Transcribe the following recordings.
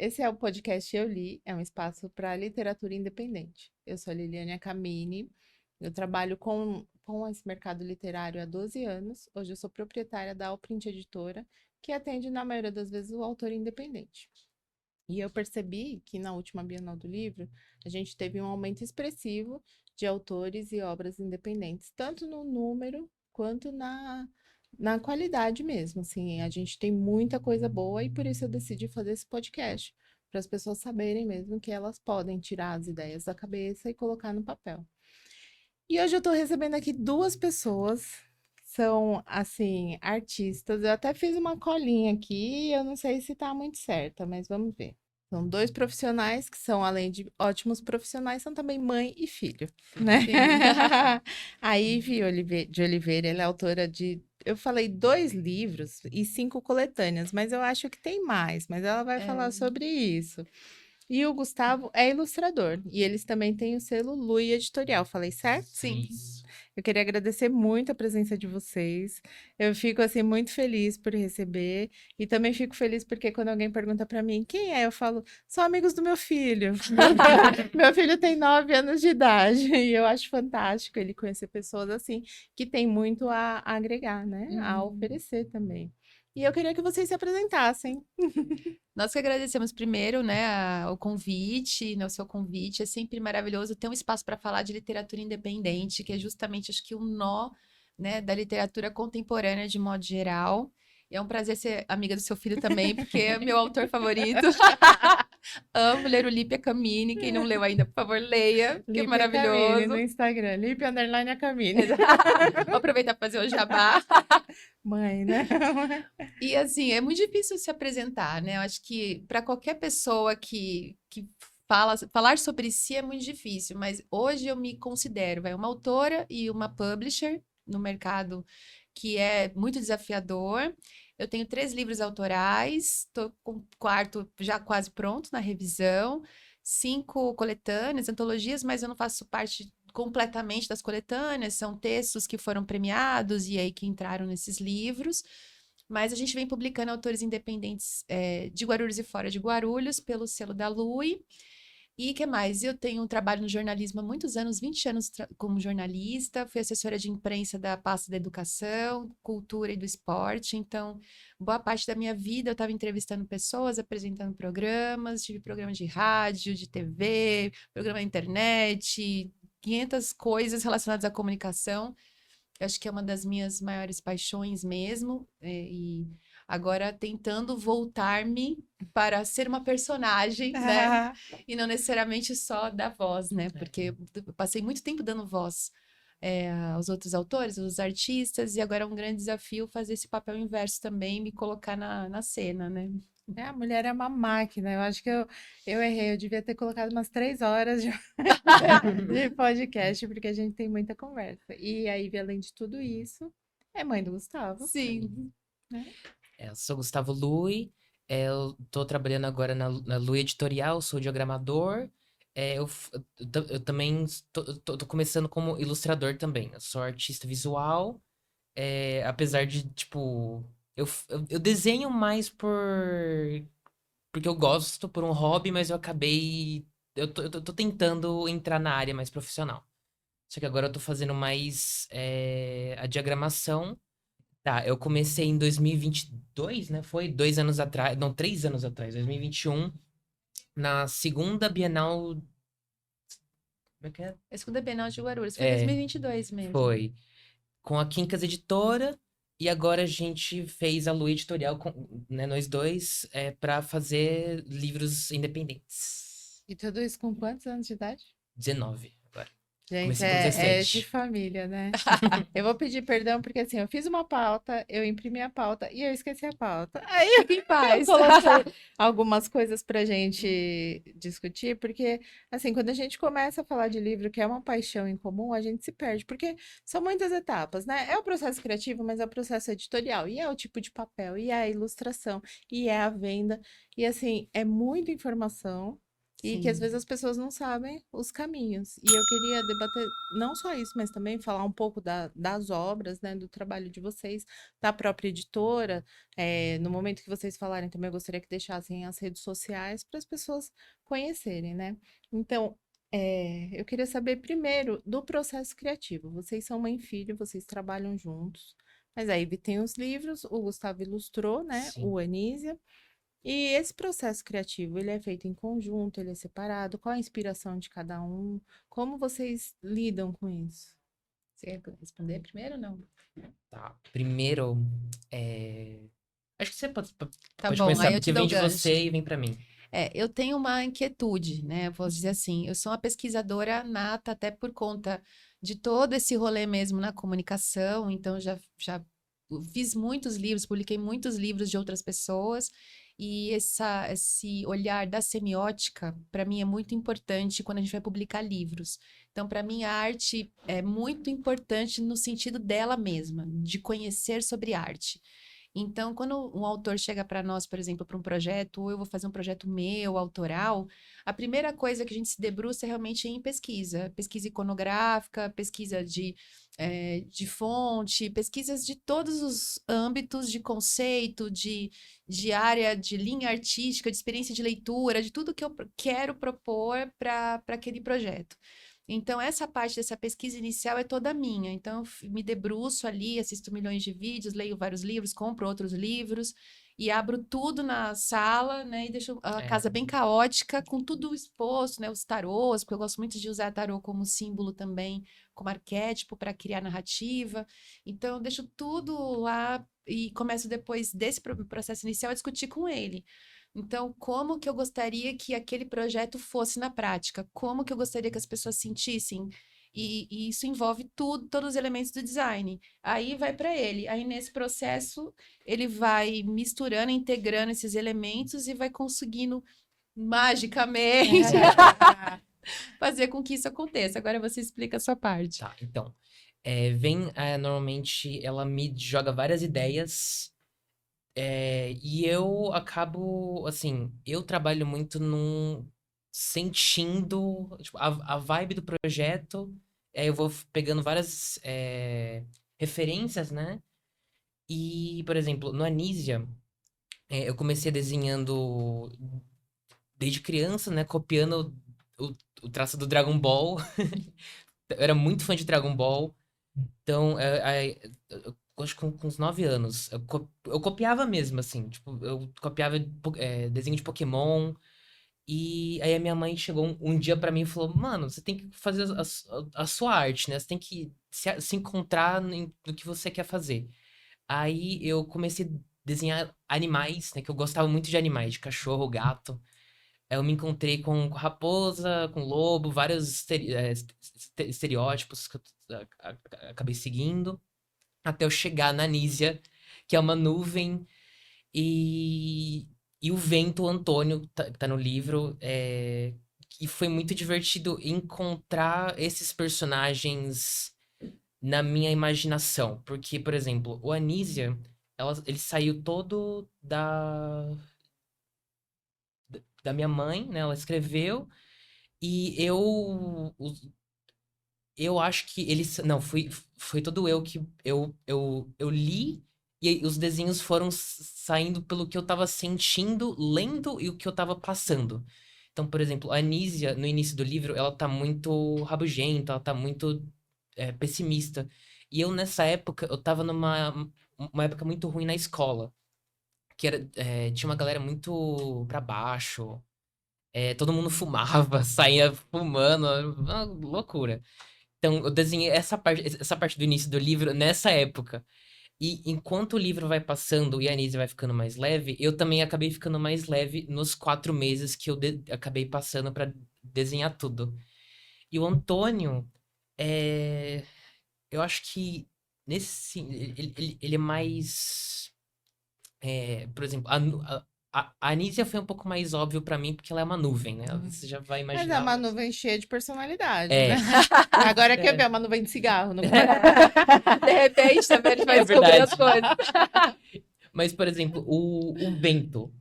esse é o podcast Eu Li, é um espaço para literatura independente. Eu sou a Liliane Camini, eu trabalho com esse mercado literário há 12 anos. Hoje eu sou proprietária da Alprint Editora, que atende, na maioria das vezes, o autor independente. E eu percebi que na última Bienal do Livro, a gente teve um aumento expressivo de autores e obras independentes, tanto no número quanto na qualidade mesmo. Assim, a gente tem muita coisa boa e por isso eu decidi fazer esse podcast, para as pessoas saberem mesmo que elas podem tirar as ideias da cabeça e colocar no papel. E hoje eu estou recebendo aqui duas pessoas que são, assim, artistas. Eu até fiz uma colinha aqui, eu não sei se está muito certa, mas vamos ver. São dois profissionais que são, além de ótimos profissionais, são também mãe e filho, né? Sim. A Ive de Oliveira, ela é autora de, eu falei 2 livros e 5 coletâneas, mas eu acho que tem mais, mas ela vai falar sobre isso. E o Gustavo é ilustrador, e eles também têm o selo Lui Editorial, falei certo? Sim. Eu queria agradecer muito a presença de vocês. Eu fico assim muito feliz por receber e também fico feliz porque quando alguém pergunta para mim quem é, eu falo, são amigos do meu filho. Meu filho tem 9 anos de idade e eu acho fantástico ele conhecer pessoas assim que têm muito a agregar, né? A oferecer também. E eu queria que vocês se apresentassem. Nós que agradecemos primeiro, né, o convite, né, o seu convite. É sempre maravilhoso ter um espaço para falar de literatura independente, que é justamente, acho que, o nó, né, da literatura contemporânea de modo geral. E é um prazer ser amiga do seu filho também, porque é meu autor favorito. Amo ler o Lípia Camini. Quem não leu ainda, por favor, leia, que é Lipe Camini no maravilhoso. Instagram, Lipe_a Camini. Vou aproveitar para fazer o jabá. Mãe, né? E assim, é muito difícil se apresentar, né? Eu acho que para qualquer pessoa que falar sobre si é muito difícil, mas hoje eu me considero, uma autora e uma publisher no mercado que é muito desafiador. Eu tenho 3 livros autorais, estou com o quarto já quase pronto na revisão, 5 coletâneas, antologias, mas eu não faço parte completamente das coletâneas, são textos que foram premiados e aí que entraram nesses livros. Mas a gente vem publicando autores independentes de Guarulhos e fora de Guarulhos, pelo selo da Lui. E que mais? Eu tenho um trabalho no jornalismo há muitos anos, 20 anos como jornalista, fui assessora de imprensa da pasta da educação, cultura e do esporte. Então, boa parte da minha vida eu estava entrevistando pessoas, apresentando programas, tive programa de rádio, de TV, programa na internet, 500 coisas relacionadas à comunicação. Eu acho que é uma das minhas maiores paixões mesmo, e agora tentando voltar-me para ser uma personagem, né? E não necessariamente só dar voz, né? Porque eu passei muito tempo dando voz aos outros autores, aos artistas, e agora é um grande desafio fazer esse papel inverso também, me colocar na cena, né? É, a mulher é uma máquina. Eu acho que eu errei. Eu devia ter colocado umas 3 horas de, de podcast, porque a gente tem muita conversa. E a Ivy, além de tudo isso, é mãe do Gustavo, Sim. né? Eu sou Gustavo Lui, eu tô trabalhando agora na Lui Editorial, sou diagramador. Eu também tô começando como ilustrador também. Eu sou artista visual, apesar de, tipo, eu desenho mais porque eu gosto, por um hobby, mas eu acabei. Eu tô tentando entrar na área mais profissional. Só que agora eu tô fazendo mais a diagramação. Tá, eu comecei em 2022, né? Foi 2 anos atrás, não, 3 anos atrás, 2021, na segunda Bienal. Como é que é? A segunda Bienal de Guarulhos, foi em É, 2022 mesmo. foi. Com a Quincas Editora, e agora a gente fez a Lua Editorial, né, nós dois, pra fazer livros independentes. E tudo isso com quantos anos de idade? 19, agora. Gente, Comecei com é de 17. família, né? Eu vou pedir perdão porque assim, eu fiz uma pauta, eu imprimi a pauta e eu esqueci a pauta. Aí Fique em eu paz. coloquei algumas coisas pra gente discutir, porque assim, quando a gente começa a falar de livro, que é uma paixão em comum, a gente se perde, porque são muitas etapas, né? É o processo criativo, mas é o processo editorial, e é o tipo de papel, e é a ilustração, e é a venda, e assim, é muita informação. E que às Sim. vezes as pessoas não sabem os caminhos. E eu queria debater não só isso, mas também falar um pouco das obras, né, do trabalho de vocês, da própria editora. No momento que vocês falarem também, eu gostaria que deixassem as redes sociais para as pessoas conhecerem, né? Então, eu queria saber primeiro do processo criativo. Vocês são mãe e filho, vocês trabalham juntos. Mas aí tem os livros, o Gustavo ilustrou, né? Sim. O Anísia. E esse processo criativo, ele é feito em conjunto, ele é separado? Qual a inspiração de cada um? Como vocês lidam com isso? Você quer responder primeiro ou não? Tá. Primeiro, é, acho que você Tá pode bom, começar, aí eu te porque dou vem o de gancho. você e vem pra mim. Eu tenho uma inquietude, né? Eu posso dizer assim, eu sou uma pesquisadora nata até por conta de todo esse rolê mesmo na comunicação, então já fiz muitos livros, publiquei muitos livros de outras pessoas, e esse olhar da semiótica, para mim, é muito importante quando a gente vai publicar livros. Então, para mim, a arte é muito importante no sentido dela mesma, de conhecer sobre arte. Então, quando um autor chega para nós, por exemplo, para um projeto, ou eu vou fazer um projeto meu, autoral, a primeira coisa que a gente se debruça é realmente em pesquisa. Pesquisa iconográfica, pesquisa de fonte, pesquisas de todos os âmbitos de conceito, de área, de linha artística, de experiência de leitura, de tudo que eu quero propor para aquele projeto. Então, essa parte dessa pesquisa inicial é toda minha. Então, me debruço ali, assisto milhões de vídeos, leio vários livros, compro outros livros e abro tudo na sala, né? E deixo a É, casa bem caótica, com tudo exposto, né? Os tarôs, porque eu gosto muito de usar tarô como símbolo também, como arquétipo para criar narrativa. Então, eu deixo tudo lá e começo depois desse processo inicial a discutir com ele. Então, como que eu gostaria que aquele projeto fosse na prática? Como que eu gostaria que as pessoas sentissem? E isso envolve tudo, todos os elementos do design. Aí vai para ele. Aí nesse processo ele vai misturando, integrando esses elementos e vai conseguindo magicamente fazer com que isso aconteça. Agora você explica a sua parte. tá. Então, normalmente ela me joga várias ideias. E eu acabo, assim, eu trabalho muito sentindo, tipo, a vibe do projeto. Eu vou pegando várias referências, né? E, por exemplo, no Anísia, eu comecei desenhando desde criança, né? Copiando o, o traço do Dragon Ball. Eu era muito fã de Dragon Ball. Então, eu acho que com uns 9 anos, eu copiava mesmo, assim. Tipo, eu copiava desenho de Pokémon. E aí a minha mãe chegou um dia pra mim e falou: Mano, você tem que fazer a sua arte, né? Você tem que se encontrar no que você quer fazer. Aí eu comecei a desenhar animais, né? Que eu gostava muito de animais, de cachorro, gato. Aí eu me encontrei com raposa, com lobo, vários estereótipos que acabei seguindo. Até eu chegar na Nísia, que é uma nuvem, e, e o vento, o Antônio, que tá no livro. E foi muito divertido encontrar esses personagens na minha imaginação. Porque, por exemplo, o Anísia, ele saiu todo da minha mãe, né? Ela escreveu. E eu acho que não, foi todo eu que eu li e aí os desenhos foram saindo pelo que eu tava sentindo, lendo e o que eu tava passando. Então, por exemplo, a Anísia, no início do livro, ela tá muito rabugenta, ela tá muito pessimista. E eu, nessa época, eu tava uma época muito ruim na escola. Tinha uma galera muito pra baixo. Todo mundo fumava, saía fumando, uma loucura. Então, eu desenhei essa parte do início do livro nessa época. E enquanto o livro vai passando e a Anísia vai ficando mais leve, eu também acabei ficando mais leve nos 4 meses que eu acabei passando pra desenhar tudo. E o Antônio, é, eu acho que ele é mais. Por exemplo, a Anísia foi um pouco mais óbvio pra mim, porque ela é uma nuvem, né? Você já vai Mas é imaginar. uma nuvem cheia de personalidade, né? É, Agora quer ver é, uma nuvem de cigarro. Não... De repente, também a gente vai é descobrir verdade. as coisas. Mas, por exemplo, o vento.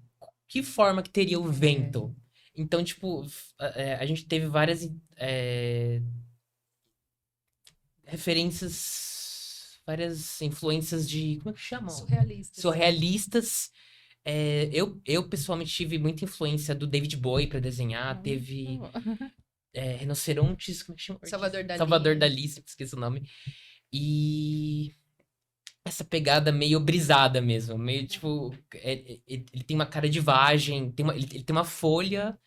Que forma que teria o vento? Então, tipo, a gente teve várias referências, várias influências de, como é que chamam? Surrealistas. Surrealistas. Eu pessoalmente tive muita influência do David Bowie pra desenhar. Teve Rinocerontes, como é que chama? Salvador Dalí. Salvador Dalí, sempre esqueço o nome. E essa pegada meio brisada mesmo, meio tipo, ele tem uma cara de vagem, ele tem uma folha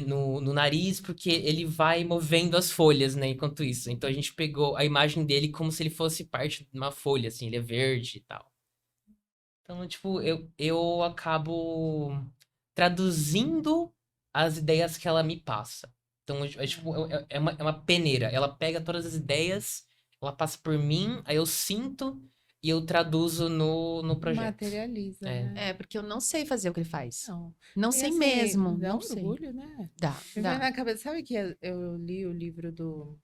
no nariz, porque ele vai movendo as folhas, né, enquanto isso. Então a gente pegou a imagem dele como se ele fosse parte de uma folha, assim, ele é verde e tal. Então, tipo, eu acabo traduzindo as ideias que ela me passa. Então, tipo, é uma peneira. Ela pega todas as ideias, ela passa por mim, aí eu sinto e eu traduzo no projeto. Materializa, É. né? Porque eu não sei fazer o que ele faz. Não. Não E sei assim, mesmo, dá não um sei. orgulho, né? Dá, Me vem dá. na cabeça, sabe que eu li o livro do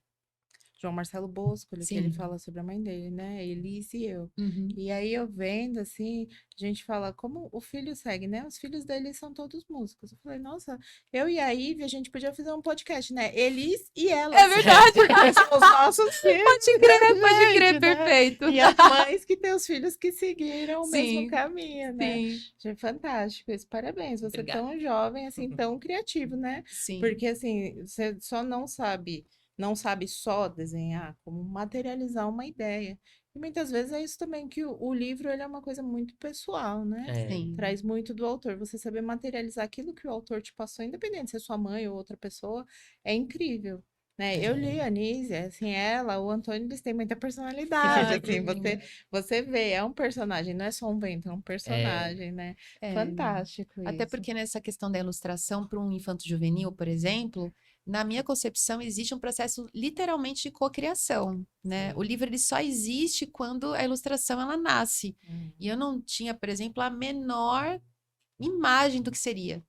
João Marcelo Boscoli, que ele Sim. fala sobre a mãe dele, né? Elise e eu. Uhum. E aí eu vendo, assim, a gente fala como o filho segue, né? Os filhos dele são todos músicos. Eu falei, nossa, eu e a Ivy, a gente podia fazer um podcast, né? Elis e ela. É verdade. São os nossos filhos. Pode crer, gente, né? perfeito. E as mães que têm os filhos que seguiram o mesmo Sim, caminho, né? sim, Achei fantástico isso. Parabéns, você é Obrigado. tão jovem, assim, tão criativo, né? sim. Porque, assim, você só não sabe só desenhar, como materializar uma ideia. E muitas vezes é isso também, que o livro ele é uma coisa muito pessoal, né? Sim. Traz muito do autor. Você saber materializar aquilo que o autor te passou, independente se é sua mãe ou outra pessoa, é incrível. Né? Eu li a Anísia, assim, ela, o Antônio, eles têm muita personalidade, Ai, que assim, lindo. você vê, é um personagem, não é só um vento, é um personagem, né? É. Fantástico Até isso. porque nessa questão da ilustração para um infanto-juvenil, por exemplo, na minha concepção existe um processo literalmente de cocriação, né? Sim. O livro ele só existe quando a ilustração ela nasce. Hum. E eu não tinha, por exemplo, a menor imagem do que seria.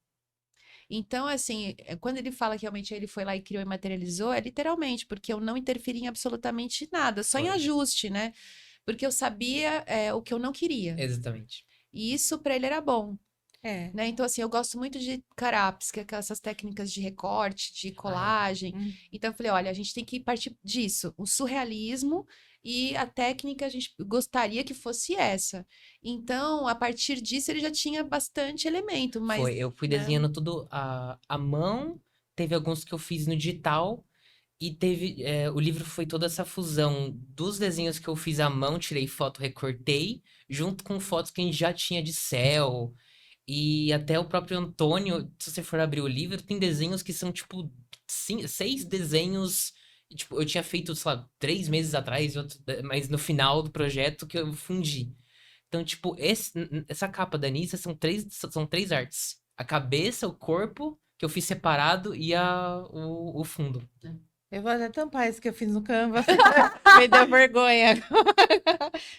Então, assim, quando ele fala que realmente ele foi lá e criou e materializou, é literalmente, porque eu não interferi em absolutamente nada, só em Foi. ajuste, né? Porque eu sabia o que eu não queria. Exatamente. E isso para ele era bom. É. Né? Então, assim, eu gosto muito de carapes, que é essas técnicas de recorte, de colagem. Hum. Então, eu falei, olha, a gente tem que partir disso, o surrealismo e a técnica a gente gostaria que fosse essa. Então, a partir disso, ele já tinha bastante elemento, mas... Foi, eu fui né? desenhando tudo à mão, teve alguns que eu fiz no digital, e teve, o livro foi toda essa fusão dos desenhos que eu fiz à mão, tirei foto, recortei, junto com fotos que a gente já tinha de céu, e até o próprio Antônio, se você for abrir o livro, tem desenhos que são, tipo, 6 desenhos, e, tipo, eu tinha feito, sei lá, 3 meses atrás, mas no final do projeto que eu fundi. Então, tipo, essa capa da Anissa são três artes. A cabeça, o corpo, que eu fiz separado, e o fundo. Eu vou até tampar isso que eu fiz no Canva. Me deu vergonha.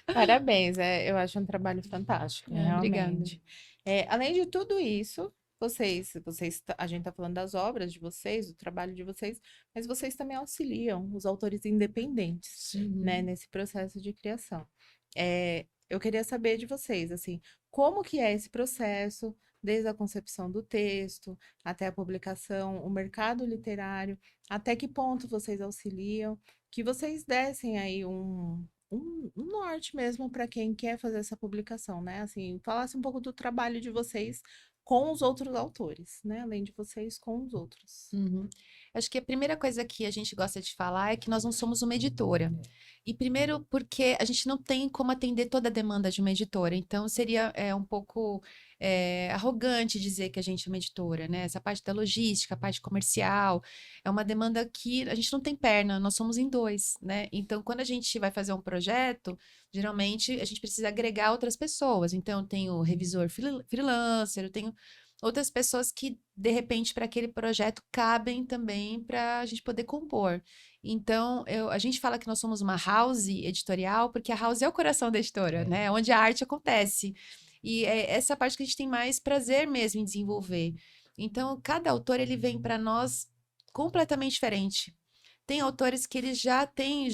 Parabéns, eu acho um trabalho fantástico, Obrigada. realmente. Além de tudo isso, a gente está falando das obras de vocês, do trabalho de vocês, mas vocês também auxiliam os autores independentes, né, nesse processo de criação. Eu queria saber de vocês, assim, como que é esse processo, desde a concepção do texto até a publicação, o mercado literário, até que ponto vocês auxiliam, que vocês dessem aí um norte mesmo para quem quer fazer essa publicação, né? Assim, falasse um pouco do trabalho de vocês com os outros autores, né? Além de vocês com os outros. Uhum. Acho que a primeira coisa que a gente gosta de falar é que nós não somos uma editora. E primeiro porque a gente não tem como atender toda a demanda de uma editora. Então seria um pouco arrogante dizer que a gente é uma editora, né? Essa parte da logística, a parte comercial, é uma demanda que a gente não tem perna, nós somos em dois, né? Então quando a gente vai fazer um projeto, geralmente a gente precisa agregar outras pessoas. Então eu tenho revisor freelancer, eu tenho outras pessoas que, de repente, para aquele projeto cabem também para a gente poder compor. Então, a gente fala que nós somos uma house editorial, porque a house é o coração da editora, né? Onde a arte acontece. E é essa parte que a gente tem mais prazer mesmo em desenvolver. Então, cada autor, ele vem para nós completamente diferente. Tem autores que eles já têm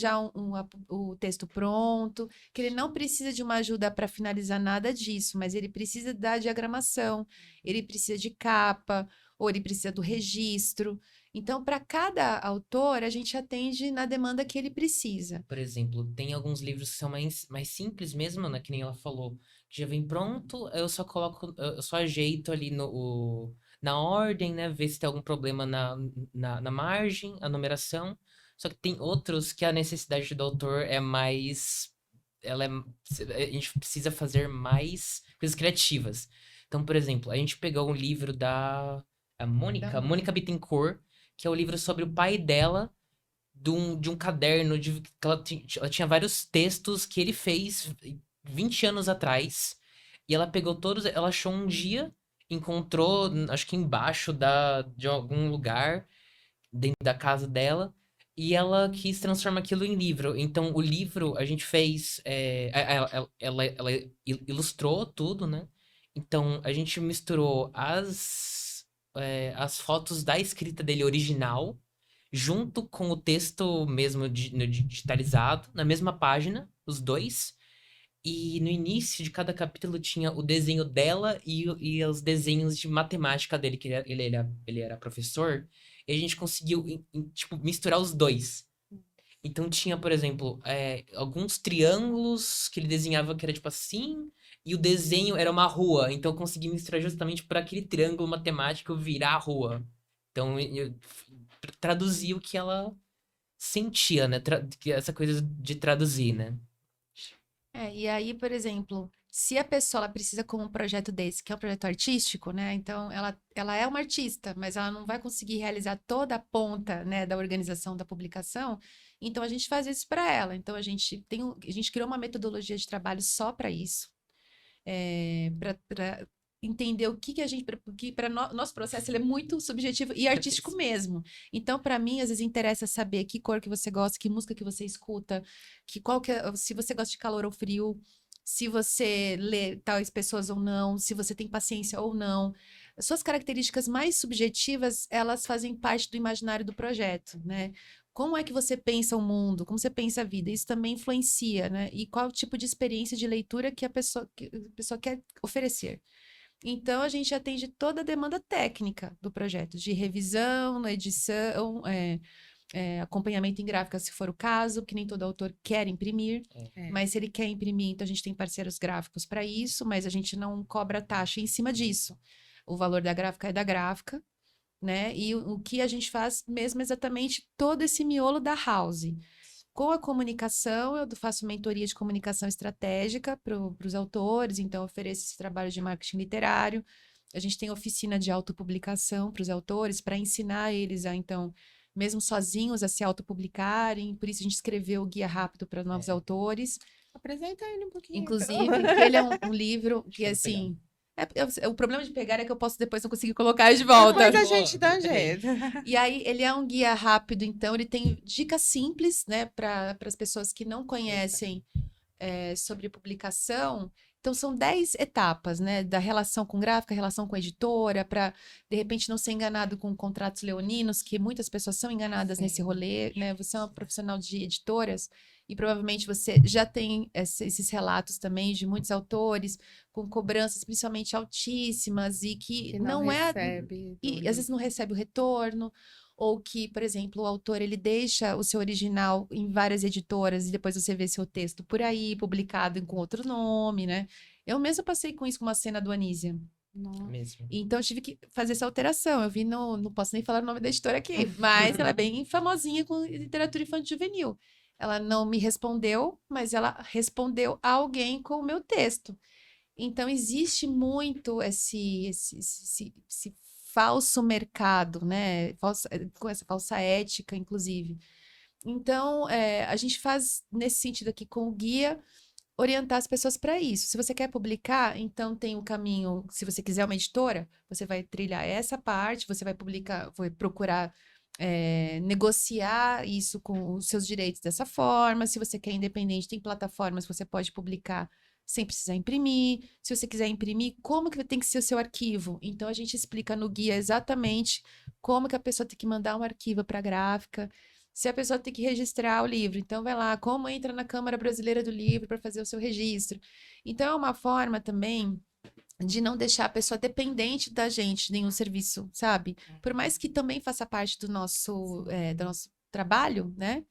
o texto pronto, que ele não precisa de uma ajuda para finalizar nada disso, mas ele precisa da diagramação, ele precisa de capa, ou ele precisa do registro. Então, para cada autor, a gente atende na demanda que ele precisa. Por exemplo, tem alguns livros que são mais simples mesmo, né? Que nem ela falou, que já vem pronto, eu só coloco, eu só ajeito ali na ordem, né? Ver se tem algum problema na margem, a numeração. Só que tem outros que a necessidade do autor é mais. Ela é, a gente precisa fazer mais coisas criativas. Então, por exemplo, a gente pegou um livro da Mônica Bittencourt, que é o livro sobre o pai dela de um caderno que ela tinha vários textos que ele fez 20 anos atrás. E ela pegou todos, ela achou um dia, encontrou, acho que embaixo de algum lugar, dentro da casa dela, e ela quis transformar aquilo em livro. Então, o livro a gente fez. Ela ilustrou tudo, né? Então, a gente misturou as fotos da escrita dele original junto com o texto mesmo digitalizado, na mesma página, os dois. E no início de cada capítulo tinha o desenho dela e os desenhos de matemática dele, que ele era professor. E a gente conseguiu, tipo, misturar os dois. Então tinha, por exemplo, alguns triângulos que ele desenhava que era tipo assim, e o desenho era uma rua. Então eu consegui misturar justamente para aquele triângulo matemático virar a rua. Então eu traduzi o que ela sentia, né? Essa coisa de traduzir, né? E aí, por exemplo, se a pessoa ela precisa com um projeto desse, que é um projeto artístico, né? Então, ela é uma artista, mas ela não vai conseguir realizar toda a ponta, né, da organização da publicação. Então, a gente faz isso para ela. Então, a gente criou uma metodologia de trabalho só para isso, para entender o que a gente, porque para nosso processo ele é muito subjetivo e artístico mesmo. Então, para mim, às vezes interessa saber que cor que você gosta, que música que você escuta, se você gosta de calor ou frio, se você lê tais pessoas ou não, se você tem paciência ou não. As suas características mais subjetivas, elas fazem parte do imaginário do projeto, né? Como é que você pensa o mundo? Como você pensa a vida? Isso também influencia, né? E qual tipo de experiência de leitura que a pessoa quer oferecer. Então, a gente atende toda a demanda técnica do projeto, de revisão, edição, acompanhamento em gráfica, se for o caso, que nem todo autor quer imprimir, mas se ele quer imprimir, então a gente tem parceiros gráficos para isso, mas a gente não cobra taxa em cima disso. O valor da gráfica é da gráfica, né? E o que a gente faz mesmo é exatamente todo esse miolo da house. Com a comunicação, eu faço mentoria de comunicação estratégica para os autores, então ofereço esse trabalho de marketing literário. A gente tem oficina de autopublicação para os autores, para ensinar eles a, então, mesmo sozinhos, a se autopublicarem. Por isso a gente escreveu o Guia Rápido para novos autores. Apresenta ele um pouquinho. Inclusive, que ele é um livro que, assim... o problema de pegar é que eu posso depois não conseguir colocar de volta. Depois a gente dá um jeito. E aí, ele é um guia rápido, então ele tem dicas simples, né, para as pessoas que não conhecem sobre publicação. Então, são 10 etapas, né, da relação com gráfica, relação com editora, para, de repente, não ser enganado com contratos leoninos, que muitas pessoas são enganadas nesse rolê, né? Você é uma profissional de editoras e provavelmente você já tem esses relatos também de muitos autores com cobranças principalmente altíssimas e que não recebe e às vezes não recebe o retorno, ou que, por exemplo, o autor ele deixa o seu original em várias editoras e depois você vê seu texto por aí, publicado com outro nome, né? Eu mesma passei com isso com uma cena do Anísia. Mesmo. Então, eu tive que fazer essa alteração. Eu vi, não posso nem falar o nome da editora aqui, mas ela é bem famosinha com literatura infantil juvenil. Ela não me respondeu, mas ela respondeu a alguém com o meu texto. Então, existe muito esse falso mercado, né? Com essa falsa ética, inclusive. Então, a gente faz nesse sentido aqui com o guia, orientar as pessoas para isso. Se você quer publicar, então tem o caminho. Se você quiser uma editora, você vai trilhar essa parte, você vai procurar negociar isso com os seus direitos dessa forma. Se você quer independente, tem plataformas que você pode publicar sem precisar imprimir. Se você quiser imprimir, como que tem que ser o seu arquivo? Então, a gente explica no guia exatamente como que a pessoa tem que mandar um arquivo para a gráfica, se a pessoa tem que registrar o livro. Então, vai lá, como entra na Câmara Brasileira do Livro para fazer o seu registro. Então, é uma forma também de não deixar a pessoa dependente da gente de nenhum serviço, sabe? Por mais que também faça parte do nosso trabalho, né?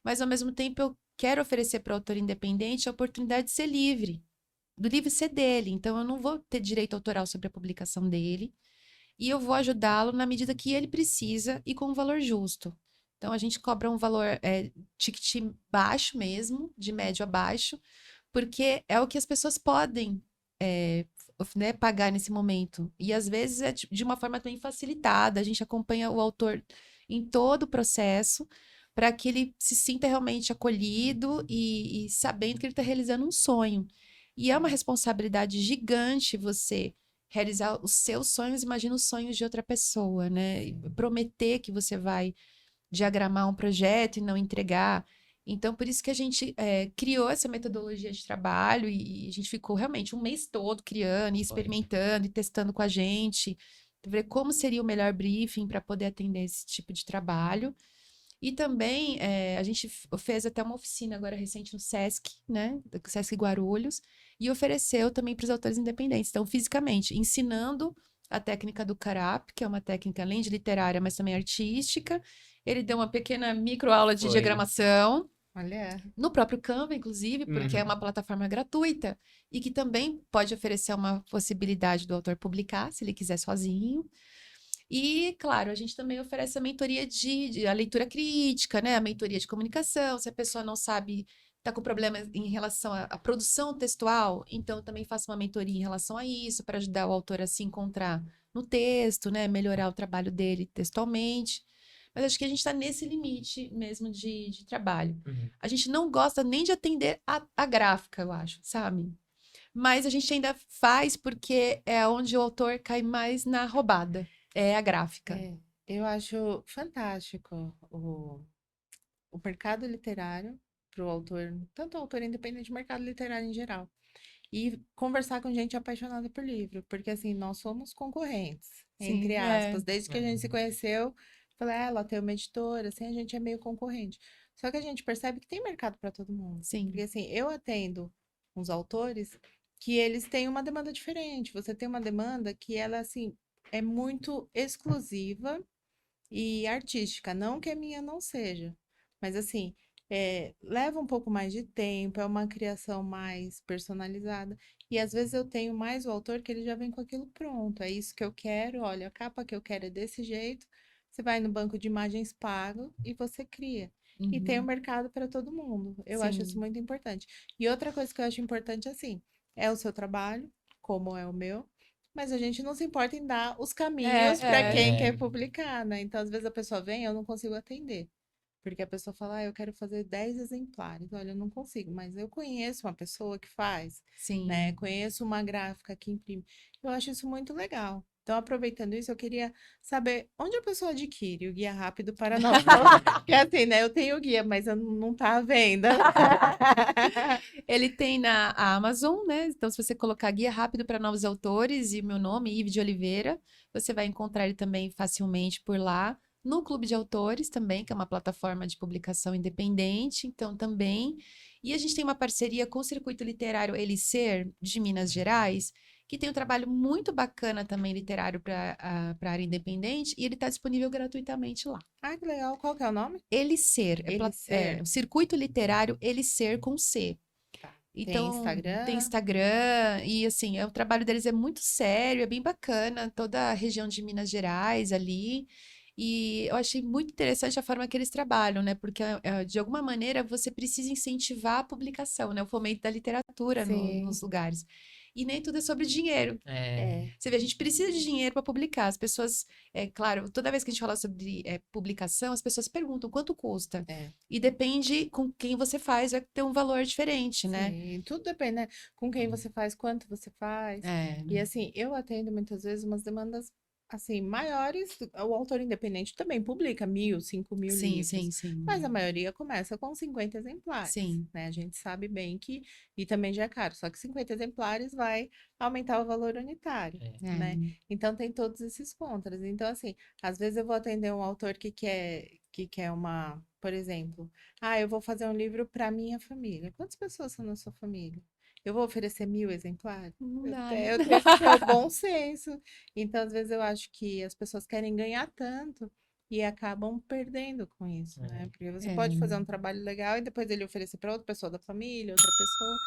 Mas ao mesmo tempo eu quero oferecer para o autor independente a oportunidade de ser livre, do livro ser dele. Então eu não vou ter direito autoral sobre a publicação dele e eu vou ajudá-lo na medida que ele precisa e com um valor justo. Então a gente cobra um valor ticket baixo mesmo, de médio a baixo, porque é o que as pessoas podem né, pagar nesse momento. E às vezes é de uma forma também facilitada. A gente acompanha o autor em todo o processo para que ele se sinta realmente acolhido e sabendo que ele está realizando um sonho. E é uma responsabilidade gigante você realizar os seus sonhos, imagina os sonhos de outra pessoa, né? E prometer que você vai diagramar um projeto e não entregar. Então, por isso que a gente criou essa metodologia de trabalho e a gente ficou realmente um mês todo criando e Foi. experimentando e testando com a gente, para ver como seria o melhor briefing para poder atender esse tipo de trabalho. E também a gente fez até uma oficina agora recente no Sesc, né? Do Sesc Guarulhos, e ofereceu também para os autores independentes. Então, fisicamente, ensinando a técnica do carap, que é uma técnica além de literária, mas também artística. Ele deu uma pequena microaula de Foi. diagramação, Olha, no próprio Canva, inclusive, porque é Uhum. uma plataforma gratuita e que também pode oferecer uma possibilidade do autor publicar, se ele quiser sozinho. E, claro, a gente também oferece a mentoria de a leitura crítica, né? A mentoria de comunicação. Se a pessoa não sabe, está com problema em relação à produção textual, então eu também faço uma mentoria em relação a isso, para ajudar o autor a se encontrar no texto, né? Melhorar o trabalho dele textualmente. Mas acho que a gente está nesse limite mesmo de trabalho. Uhum. A gente não gosta nem de atender a gráfica, eu acho, sabe? Mas a gente ainda faz porque é onde o autor cai mais na roubada. É a gráfica. eu acho fantástico o mercado literário para o autor, tanto o autor independente, o mercado literário em geral. E conversar com gente apaixonada por livro, porque assim, nós somos concorrentes, entre Sim, é. aspas. Desde que a gente se Uhum. conheceu, falei, ela tem uma editora, assim, a gente é meio concorrente. Só que a gente percebe que tem mercado para todo mundo. Porque Sim. assim, eu atendo uns autores que eles têm uma demanda diferente. Você tem uma demanda que ela, assim, é muito exclusiva e artística. Não que a minha não seja, mas assim, leva um pouco mais de tempo, é uma criação mais personalizada. E às vezes eu tenho mais o autor que ele já vem com aquilo pronto. É isso que eu quero, olha, a capa que eu quero é desse jeito. Você vai no banco de imagens pago e você cria. E tem o Uhum. mercado para todo mundo. Eu acho isso Sim. muito importante. E outra coisa que eu acho importante, assim, é o seu trabalho, como é o meu. Mas a gente não se importa em dar os caminhos para É, é. quem É. quer publicar, né? Então, às vezes a pessoa vem, eu não consigo atender. Porque a pessoa fala, eu quero fazer 10 exemplares. Olha, eu não consigo, mas eu conheço uma pessoa que faz, né? Sim. Conheço uma gráfica que imprime. Eu acho isso muito legal. Então, aproveitando isso, eu queria saber onde a pessoa adquire o guia rápido para novos. Porque assim, né? Eu tenho o guia, mas eu não tá à venda. Ele tem na Amazon, né? Então, se você colocar Guia Rápido para Novos Autores e meu nome, Ive de Oliveira, você vai encontrar ele também facilmente por lá. No Clube de Autores também, que é uma plataforma de publicação independente, então também. E a gente tem uma parceria com o Circuito Literário Elicer, de Minas Gerais, que tem um trabalho muito bacana também literário para a área independente, e ele está disponível gratuitamente lá. Ah, que legal. Qual que é o nome? Elicer, Ele ser. o Circuito Literário Elicer com C. Tá. Tem Então, tem Instagram? Instagram e assim, o trabalho deles é muito sério, é bem bacana, toda a região de Minas Gerais ali. E eu achei muito interessante a forma que eles trabalham, né? Porque de alguma maneira você precisa incentivar a publicação, né? O fomento da literatura Sim. nos lugares. E nem tudo é sobre dinheiro. É. É. Você vê, a gente precisa de dinheiro para publicar. As pessoas, claro, toda vez que a gente fala sobre publicação, as pessoas perguntam quanto custa. É. E depende com quem você faz, vai ter um valor diferente, né? Sim, tudo depende, né? Com quem você faz, quanto você faz. É, E assim, eu atendo muitas vezes umas demandas assim maiores. O autor independente também publica 1.000, 5.000 sim, livros, sim, mas a sim. maioria começa com 50 exemplares, Sim, né? A gente sabe bem que e também já é caro, só que 50 exemplares vai aumentar o valor unitário, É. né? é, Então tem todos esses contras. Então assim, às vezes eu vou atender um autor que quer uma, por exemplo, eu vou fazer um livro para minha família. Quantas pessoas são na sua família? Eu vou oferecer 1000 exemplares? Não dá, Eu né? tenho que ter o bom senso. Então, às vezes, eu acho que as pessoas querem ganhar tanto e acabam perdendo com isso, né? É. Porque você É, pode fazer um trabalho legal e depois ele oferecer para outra pessoa da família, outra pessoa,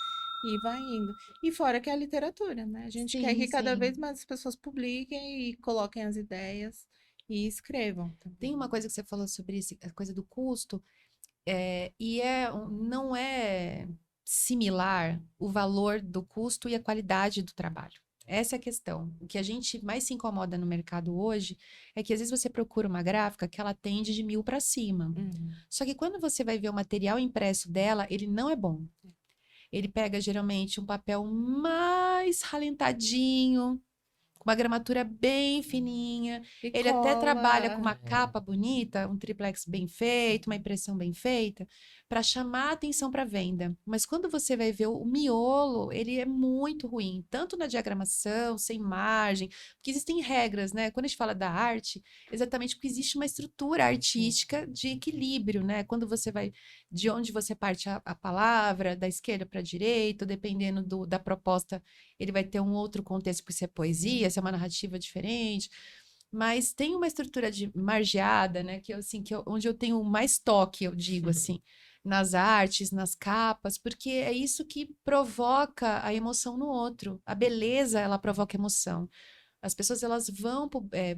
e vai indo. E fora que é a literatura, né? A gente quer sim, que cada vez sim. mais as pessoas publiquem e coloquem as ideias e escrevam Tem também. uma coisa que você falou sobre isso, a coisa do custo, não é similar o valor do custo e a qualidade do trabalho. Essa é a questão. O que a gente mais se incomoda no mercado hoje é que às vezes você procura uma gráfica que ela atende de 1000 para cima. Uhum. Só que quando você vai ver o material impresso dela, ele não é bom. Ele pega geralmente um papel mais ralentadinho, com uma gramatura bem fininha. E Ele até trabalha cola. com uma É. capa bonita, um triplex bem feito, uma impressão bem feita, para chamar a atenção para venda. Mas quando você vai ver o miolo, ele é muito ruim, tanto na diagramação, sem margem, porque existem regras, né? Quando a gente fala da arte, exatamente porque existe uma estrutura artística de equilíbrio, né? Quando você vai de onde você parte a palavra, da esquerda para a direita, dependendo da proposta, ele vai ter um outro contexto, porque se é poesia, se é uma narrativa diferente. Mas tem uma estrutura de margeada, né? Onde eu tenho mais toque, eu digo assim, nas artes, nas capas, porque é isso que provoca a emoção no outro. A beleza, ela provoca emoção. As pessoas elas vão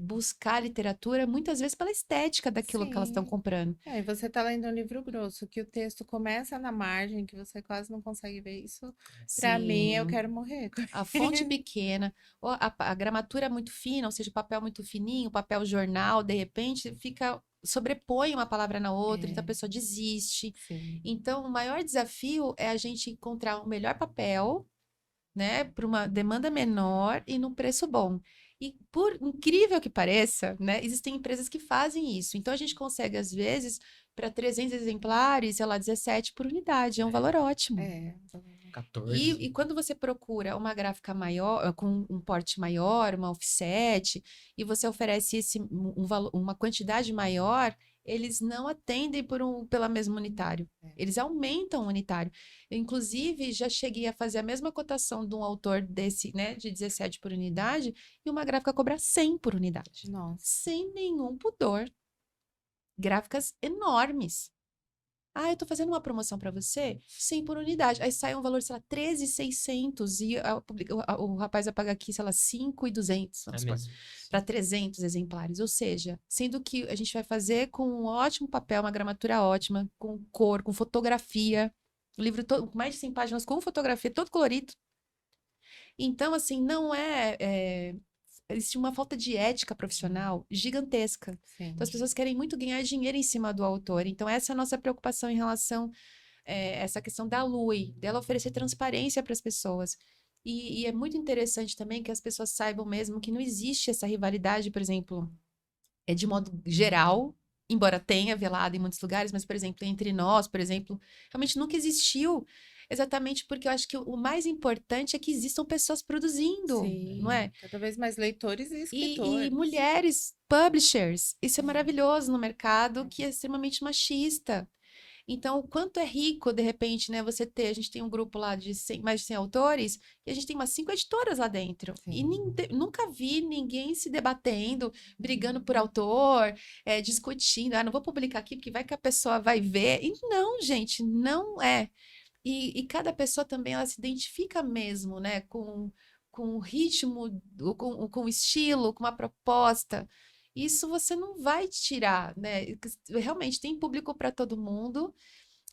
buscar literatura muitas vezes pela estética daquilo que elas estão Sim. comprando. E você tá lendo um livro grosso, que o texto começa na margem, que você quase não consegue ver isso. Pra mim, eu Sim, quero morrer. a fonte pequena, ou a gramatura muito fina, ou seja, o papel muito fininho, o papel jornal, de repente fica sobrepõe uma palavra na outra, então a É, pessoa desiste. sim. Então, o maior desafio é a gente encontrar o melhor papel, né, para uma demanda menor e num preço bom. E por incrível que pareça, né, existem empresas que fazem isso. Então a gente consegue às vezes para 300 exemplares, sei lá, 17 por unidade, é um valor ótimo. É. 14. E quando você procura uma gráfica maior, com um porte maior, uma offset, e você oferece uma quantidade maior, eles não atendem pela mesma unitário. Eles aumentam o unitário. Eu, inclusive, já cheguei a fazer a mesma cotação de um autor desse, né, de 17 por unidade, e uma gráfica cobrar 100 por unidade. Nossa. Sem nenhum pudor. Gráficas enormes. Ah, eu tô fazendo uma promoção para você, 100 por unidade. Aí sai um valor, sei lá, 13.600 e o rapaz vai pagar aqui, sei lá, 5.200, É vamos supor, mesmo. para 300 exemplares. Ou seja, sendo que a gente vai fazer com um ótimo papel, uma gramatura ótima, com cor, com fotografia, o livro todo, com mais de 100 páginas com fotografia, todo colorido. Então, assim, não existe uma falta de ética profissional gigantesca. Sim. Então, as pessoas querem muito ganhar dinheiro em cima do autor. Então, essa é a nossa preocupação em relação a essa questão da LUI, dela oferecer transparência para as pessoas. E é muito interessante também que as pessoas saibam mesmo que não existe essa rivalidade, por exemplo, de modo geral, embora tenha velado em muitos lugares, mas, por exemplo, entre nós, por exemplo, realmente nunca existiu. Exatamente porque eu acho que o mais importante é que existam pessoas produzindo, não Sim. é? Cada vez mais leitores e E escritores. mulheres, publishers. Isso é É. maravilhoso no mercado que é extremamente machista. Então, o quanto é rico, de repente, né, a gente tem um grupo lá de mais de 100 autores, e a gente tem umas 5 editoras lá dentro. E Sim. nunca vi ninguém se debatendo, brigando por autor, discutindo, não vou publicar aqui porque vai que a pessoa vai ver. E não, gente, não é. E cada pessoa também, ela se identifica mesmo, né, com o ritmo, com o estilo, com a proposta. Isso você não vai tirar, né? Realmente tem público para todo mundo.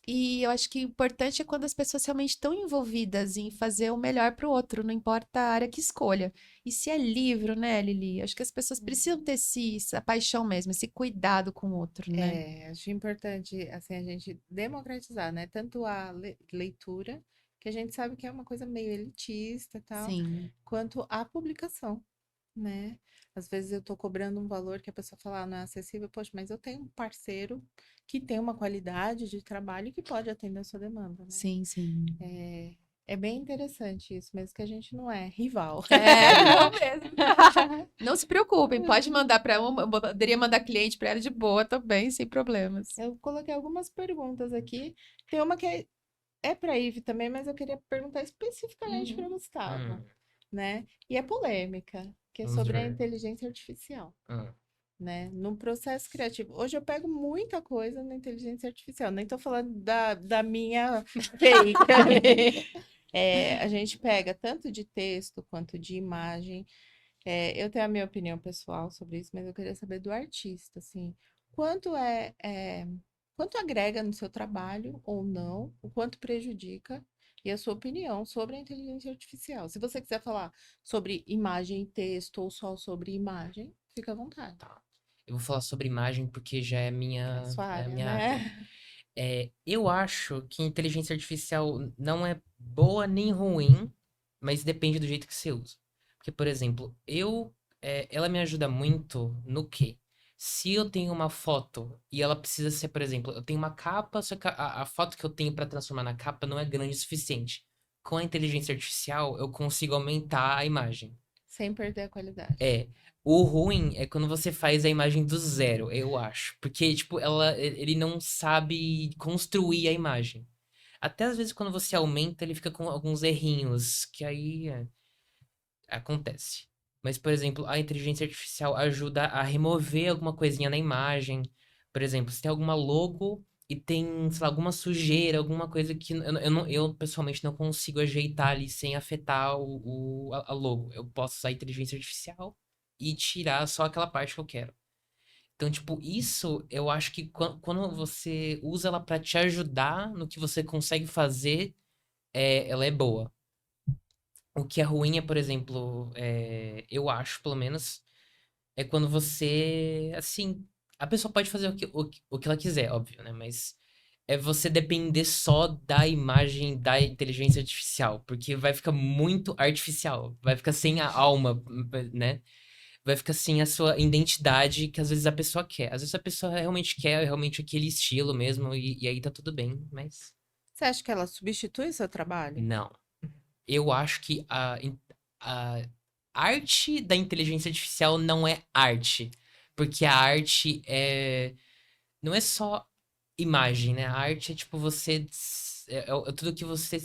E eu acho que o importante é quando as pessoas realmente estão envolvidas em fazer o melhor para o outro, não importa a área que escolha. E se é livro, né, Lili? Acho que as pessoas precisam ter essa paixão mesmo, esse cuidado com o outro, né? Acho importante, assim, a gente democratizar, né? Tanto a leitura, que a gente sabe que é uma coisa meio elitista e tal, Sim, quanto a publicação, né? Às vezes eu tô cobrando um valor que a pessoa fala, não é acessível, poxa, mas eu tenho um parceiro que tem uma qualidade de trabalho e que pode atender a sua demanda, né? sim, sim. É bem interessante isso, mesmo que a gente não é rival. Não mesmo. Não se preocupem, pode mandar para uma, eu poderia mandar cliente para ela de boa também, sem problemas. Eu coloquei algumas perguntas aqui. Tem uma que é é para Ive também, mas eu queria perguntar especificamente para Gustavo, Hum, né? E é polêmica, que é vamos sobre a ver. inteligência artificial, Hum, né? No processo criativo. Hoje eu pego muita coisa na inteligência artificial, nem tô falando da minha fake ali. A gente pega tanto de texto quanto de imagem. Eu tenho a minha opinião pessoal sobre isso, mas eu queria saber do artista, assim, quanto quanto agrega no seu trabalho ou não, o quanto prejudica, e a sua opinião sobre a inteligência artificial. Se você quiser falar sobre imagem e texto ou só sobre imagem, fica à vontade. tá. Eu vou falar sobre imagem porque já É a sua é a área, minha né? área. Eu acho que inteligência artificial não é boa nem ruim, mas depende do jeito que você usa. Porque, por exemplo, ela me ajuda muito no quê? Se eu tenho uma foto e ela precisa ser, por exemplo, eu tenho uma capa, só que a foto que eu tenho para transformar na capa não é grande o suficiente. Com a inteligência artificial, eu consigo aumentar a imagem. Sem perder a qualidade. É. O ruim é quando você faz a imagem do zero, eu acho. Porque, tipo, ele não sabe construir a imagem. Até às vezes quando você aumenta, ele fica com alguns errinhos, que aí acontece. Mas, por exemplo, a inteligência artificial ajuda a remover alguma coisinha na imagem. Por exemplo, se tem alguma logo e tem, sei lá, alguma sujeira, alguma coisa que eu pessoalmente não consigo ajeitar ali sem afetar a logo. Eu posso usar a inteligência artificial e tirar só aquela parte que eu quero. Então, tipo, isso eu acho que quando você usa ela pra te ajudar no que você consegue fazer, ela é boa. O que é ruim é, por exemplo, eu acho, pelo menos, é quando você, assim, a pessoa pode fazer o que ela quiser, óbvio, né? Mas é você depender só da imagem da inteligência artificial, porque vai ficar muito artificial, vai ficar sem a alma, né? Vai ficar sem a sua identidade que às vezes a pessoa quer. Às vezes a pessoa realmente quer realmente aquele estilo mesmo, e aí tá tudo bem, mas Você acha que ela substitui o seu trabalho? não. Eu acho que a arte da inteligência artificial não é arte. Porque a arte não é só imagem, né? A arte é tipo é tudo que você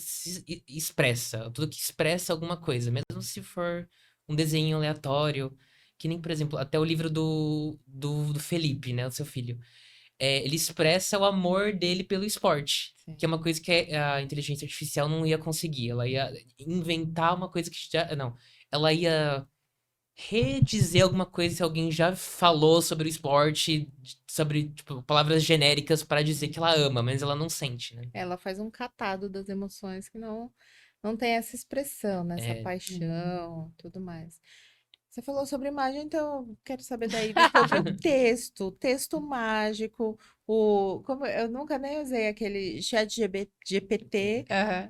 expressa. Tudo que expressa alguma coisa. Mesmo se for um desenho aleatório. Que nem, por exemplo, até o livro do Felipe, né? O seu filho. Ele expressa o amor dele pelo esporte. Sim. Que é uma coisa que a inteligência artificial não ia conseguir. Ela ia inventar uma coisa que já. Não. Ela ia redizer alguma coisa que alguém já falou sobre o esporte, sobre, tipo, palavras genéricas para dizer que ela ama, mas ela não sente, né? Ela faz um catado das emoções que não tem essa expressão, né? Essa É, paixão, tudo mais. Você falou sobre imagem, então eu quero saber da Ivy sobre o texto mágico, como eu nunca nem usei aquele chat GPT, Aham,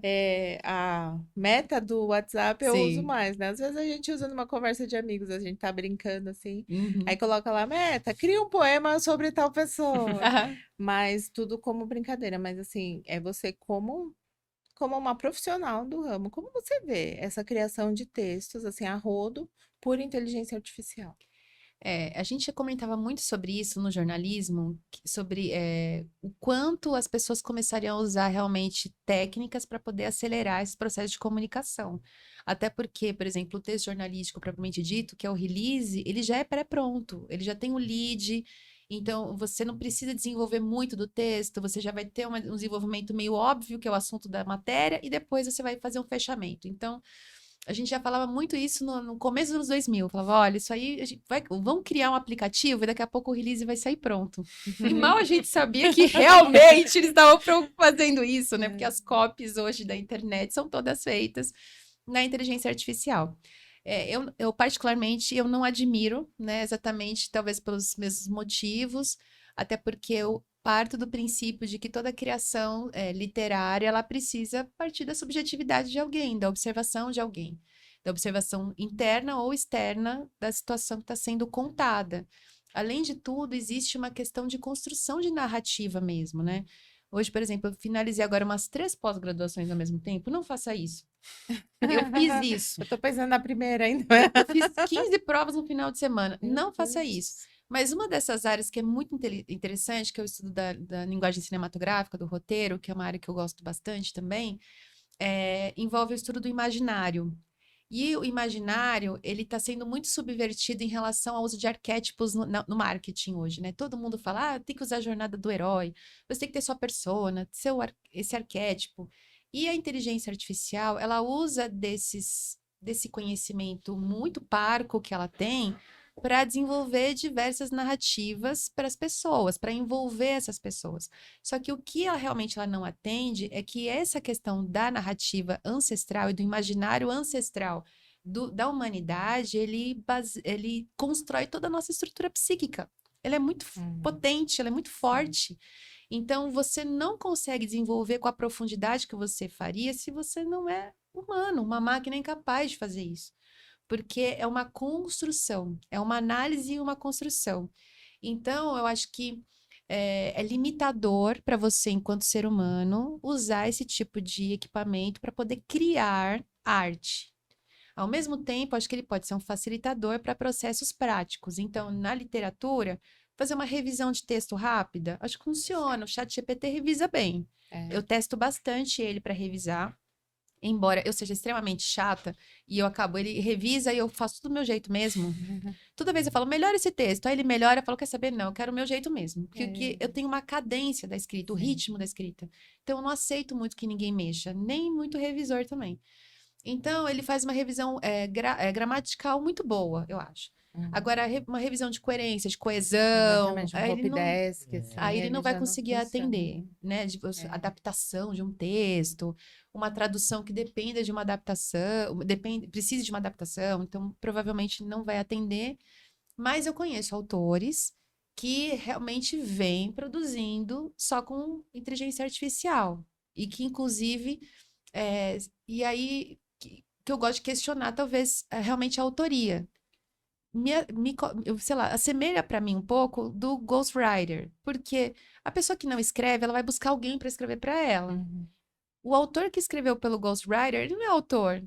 a meta do WhatsApp eu uso sim. mais, né? Às vezes a gente usa numa conversa de amigos, a gente tá brincando assim, aí Uhum. coloca lá, meta, cria um poema sobre tal pessoa, Aham. mas tudo como brincadeira, mas assim, é você como uma profissional do ramo, como você vê essa criação de textos, assim, a rodo, por inteligência artificial? A gente comentava muito sobre isso no jornalismo, sobre o quanto as pessoas começariam a usar realmente técnicas para poder acelerar esse processo de comunicação. Até porque, por exemplo, o texto jornalístico propriamente dito, que é o release, ele já é pré-pronto, ele já tem o lead, então você não precisa desenvolver muito do texto, você já vai ter um desenvolvimento meio óbvio, que é o assunto da matéria, e depois você vai fazer um fechamento. Então, a gente já falava muito isso no começo dos anos 2000. Falava, olha, isso aí, vamos criar um aplicativo e daqui a pouco o release vai sair pronto. E mal a gente sabia que realmente eles estavam fazendo isso, né? Porque as copies hoje da internet são todas feitas na inteligência artificial. Eu particularmente, eu não admiro, né? Exatamente, talvez pelos mesmos motivos, até porque eu parto do princípio de que toda criação literária, ela precisa partir da subjetividade de alguém, da observação de alguém, da observação interna ou externa da situação que está sendo contada. Além de tudo, existe uma questão de construção de narrativa mesmo, né? Hoje, por exemplo, eu finalizei agora umas 3 pós-graduações ao mesmo tempo. Não faça isso. Eu fiz isso. Eu tô pensando na primeira ainda. Eu fiz 15 provas no final de semana. Meu Não faça Deus. isso. Mas uma dessas áreas que é muito interessante, que eu estudo da linguagem cinematográfica, do roteiro, que é uma área que eu gosto bastante também, envolve o estudo do imaginário. E o imaginário, ele está sendo muito subvertido em relação ao uso de arquétipos no marketing hoje, né? Todo mundo fala, tem que usar a jornada do herói, você tem que ter sua persona, esse arquétipo. E a inteligência artificial, ela usa desse conhecimento muito parco que ela tem para desenvolver diversas narrativas para as pessoas, para envolver essas pessoas. Só que o que ela não atende é que essa questão da narrativa ancestral e do imaginário ancestral da humanidade, ele constrói toda a nossa estrutura psíquica. Ela é muito potente, ela é muito forte. Então, você não consegue desenvolver com a profundidade que você faria se você não é humano. Uma máquina é incapaz de fazer isso. Porque é uma construção, é uma análise e uma construção. Então, eu acho que é limitador para você, enquanto ser humano, usar esse tipo de equipamento para poder criar arte. Ao mesmo tempo, acho que ele pode ser um facilitador para processos práticos. Então, na literatura, fazer uma revisão de texto rápida, acho que funciona. O ChatGPT revisa bem. Eu testo bastante ele para revisar. Embora eu seja extremamente chata e ele revisa e eu faço tudo do meu jeito mesmo. Toda vez eu falo, melhora esse texto. Aí ele melhora, eu falo, quer saber? Não, eu quero o meu jeito mesmo. Porque eu tenho uma cadência da escrita, o ritmo da escrita. Então eu não aceito muito que ninguém mexa, nem muito revisor também. Então ele faz uma revisão gramatical muito boa, eu acho. Agora, uma revisão de coerência, de coesão, Exatamente, um aí ele copy não, desk, assim, aí ele não vai já não conseguir funciona. atender, né? Adaptação de um texto, uma tradução que dependa de uma adaptação, precise de uma adaptação, então provavelmente não vai atender. Mas eu conheço autores que realmente vêm produzindo só com inteligência artificial. E que, inclusive, e aí que eu gosto de questionar, talvez, realmente a autoria sei lá, assemelha para mim um pouco do ghostwriter, porque a pessoa que não escreve, ela vai buscar alguém para escrever para ela. O autor que escreveu pelo ghostwriter, ele não é autor.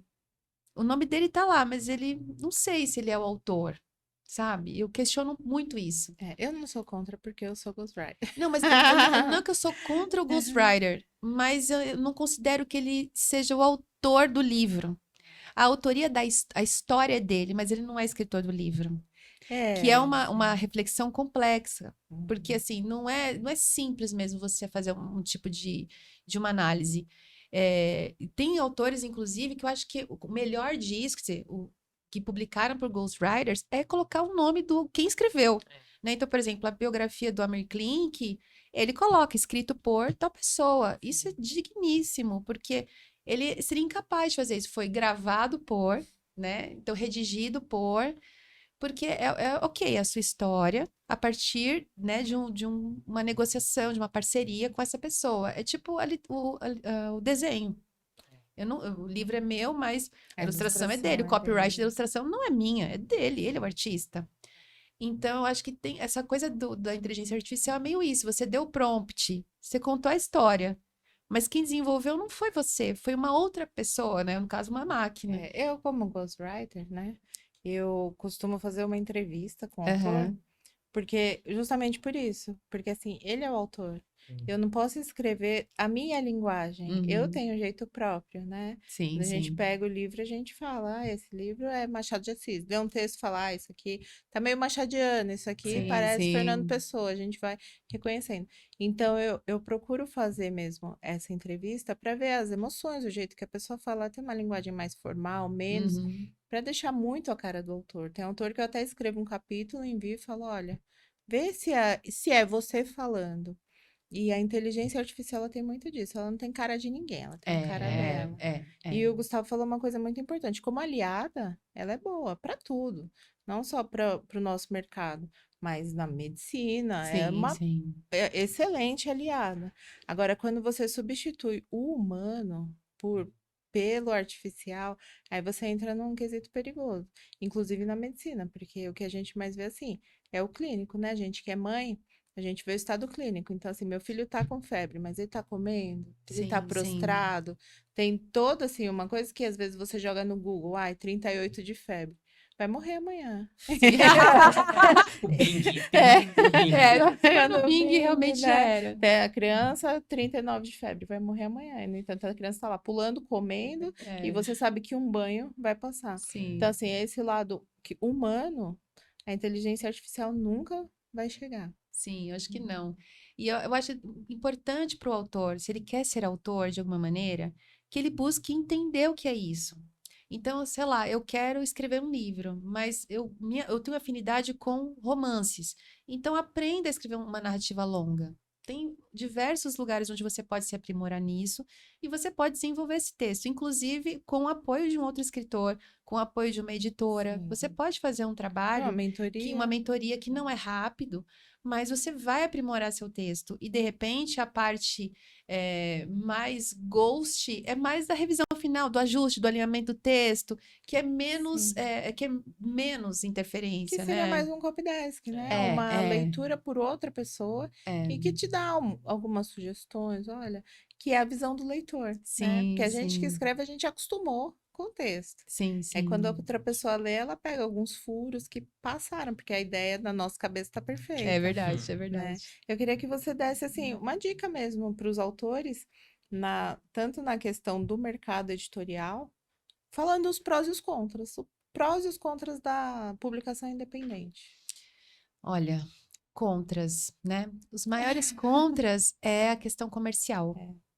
O nome dele tá lá, mas ele não sei se ele é o autor, sabe? Eu questiono muito isso. Eu não sou contra porque eu sou ghostwriter. Não, mas não é que eu sou contra o ghostwriter, mas eu não considero que ele seja o autor do livro. A autoria a história é dele, mas ele não é escritor do livro. Que é uma reflexão complexa. Porque, assim, não é simples mesmo você fazer um tipo de uma análise. Tem autores, inclusive, que eu acho que o melhor disso, quer dizer, que publicaram por ghostwriters, é colocar o nome do quem escreveu. Né? Então, por exemplo, a biografia do Amir Klink, ele coloca escrito por tal pessoa. Isso é digníssimo, porque ele seria incapaz de fazer isso. Foi gravado por, né? Então, redigido por, porque ok, a sua história a partir, né, de uma negociação, de uma parceria com essa pessoa. É tipo o desenho. O livro é meu, mas a ilustração é dele. O copyright da ilustração não é minha, é dele. Ele é o artista. Então, eu acho que tem essa coisa da inteligência artificial é meio isso. Você deu o prompt, você contou a história. Mas quem desenvolveu não foi você, foi uma outra pessoa, né? No caso, uma máquina. Eu, como ghostwriter, né? Eu costumo fazer uma entrevista com o autor, Aham. porque justamente por isso. Porque assim, ele é o autor. Eu não posso escrever a minha linguagem. Eu Uhum. tenho um jeito próprio, né? Sim, Quando a gente sim. pega o livro, a gente fala, esse livro é Machado de Assis. Lê um texto e fala, isso aqui tá meio machadiano, isso aqui Sim, parece Fernando sim. Pessoa. A gente vai reconhecendo. Então, eu procuro fazer mesmo essa entrevista para ver as emoções, o jeito que a pessoa fala, tem uma linguagem mais formal, menos, Uhum. para deixar muito a cara do autor. Tem autor que eu até escrevo um capítulo, envio e falo, olha, vê se é você falando. E a inteligência artificial, ela tem muito disso. Ela não tem cara de ninguém, ela tem a cara dela. E o Gustavo falou uma coisa muito importante. Como aliada, ela é boa para tudo. Não só para o nosso mercado, mas na medicina. É Sim, uma sim. excelente aliada. Agora, quando você substitui o humano pelo artificial, aí você entra num quesito perigoso. Inclusive na medicina, porque o que a gente mais vê assim é o clínico, né? A gente que é mãe. A gente vê o estado clínico. Então, assim, meu filho tá com febre, mas ele tá comendo, ele tá Sim, sim. prostrado. Tem toda, assim, uma coisa que às vezes você joga no Google, 38 de febre. vai morrer amanhã. O Bing. É. O Bing. No Bing realmente já era. É, a criança, 39 de febre, vai morrer amanhã. E, no entanto, a criança tá lá pulando, comendo, e você sabe que um banho vai passar. Sim. Então, assim, esse lado humano, a inteligência artificial nunca vai chegar. Sim, eu acho que não. E eu acho importante para o autor, se ele quer ser autor de alguma maneira, que ele busque entender o que é isso. Então, sei lá, eu quero escrever um livro, mas eu tenho afinidade com romances. Então, aprenda a escrever uma narrativa longa. Tem diversos lugares onde você pode se aprimorar nisso e você pode desenvolver esse texto, inclusive com o apoio de um outro escritor, com o apoio de uma editora. Sim. Você pode fazer um Uma trabalho uma mentoria. mentoria que não é rápido, mas você vai aprimorar seu texto. E, de repente, a parte mais ghost é mais da revisão final, do ajuste, do alinhamento do texto, que é menos, Sim. que é menos Que interferência, seria né? mais um copydesk, né? Uma leitura por outra pessoa e que te dá algumas sugestões, olha, que é a visão do leitor, né? Sim, Porque a gente que sim. escreve, a gente acostumou com o texto. Sim, Aí quando a sim. outra pessoa lê, ela pega alguns furos que passaram, porque a ideia da nossa cabeça está É perfeita, verdade, é né? verdade. Eu queria que você desse assim uma dica mesmo para os autores, tanto na questão do mercado editorial, falando os prós e os contras, os prós e os contras da publicação independente. Olha, contras, né? Os maiores contras é a questão comercial. É.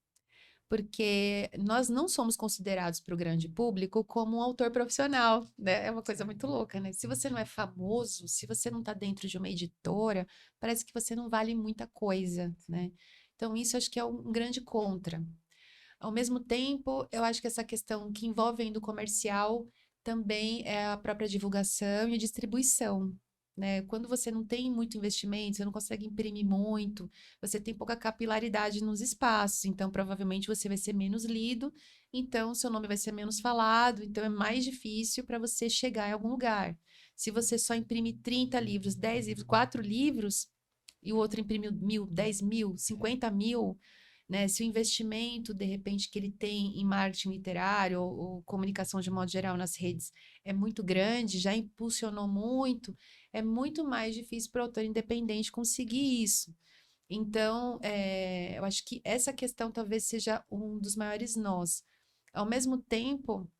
Porque nós não somos considerados para o grande público como um autor profissional, né? É uma coisa muito louca, né? Se você não é famoso, se você não está dentro de uma editora, parece que você não vale muita coisa, né? Então, isso acho que é um grande contra. Ao mesmo tempo, eu acho que essa questão que envolve ainda o comercial também é a própria divulgação e a distribuição. Né? Quando você não tem muito investimento, você não consegue imprimir muito, você tem pouca capilaridade nos espaços, então provavelmente você vai ser menos lido, então seu nome vai ser menos falado, então é mais difícil para você chegar em algum lugar. Se você só imprime 30 livros, 10 livros, 4 livros, e o outro imprime 1.000, 10.000, 50.000, né? Se o investimento, de repente, que ele tem em marketing literário ou comunicação de modo geral nas redes é muito grande, já impulsionou muito, é muito mais difícil para o autor independente conseguir isso. Então, eu acho que essa questão talvez seja um dos maiores nós. Ao mesmo tempo,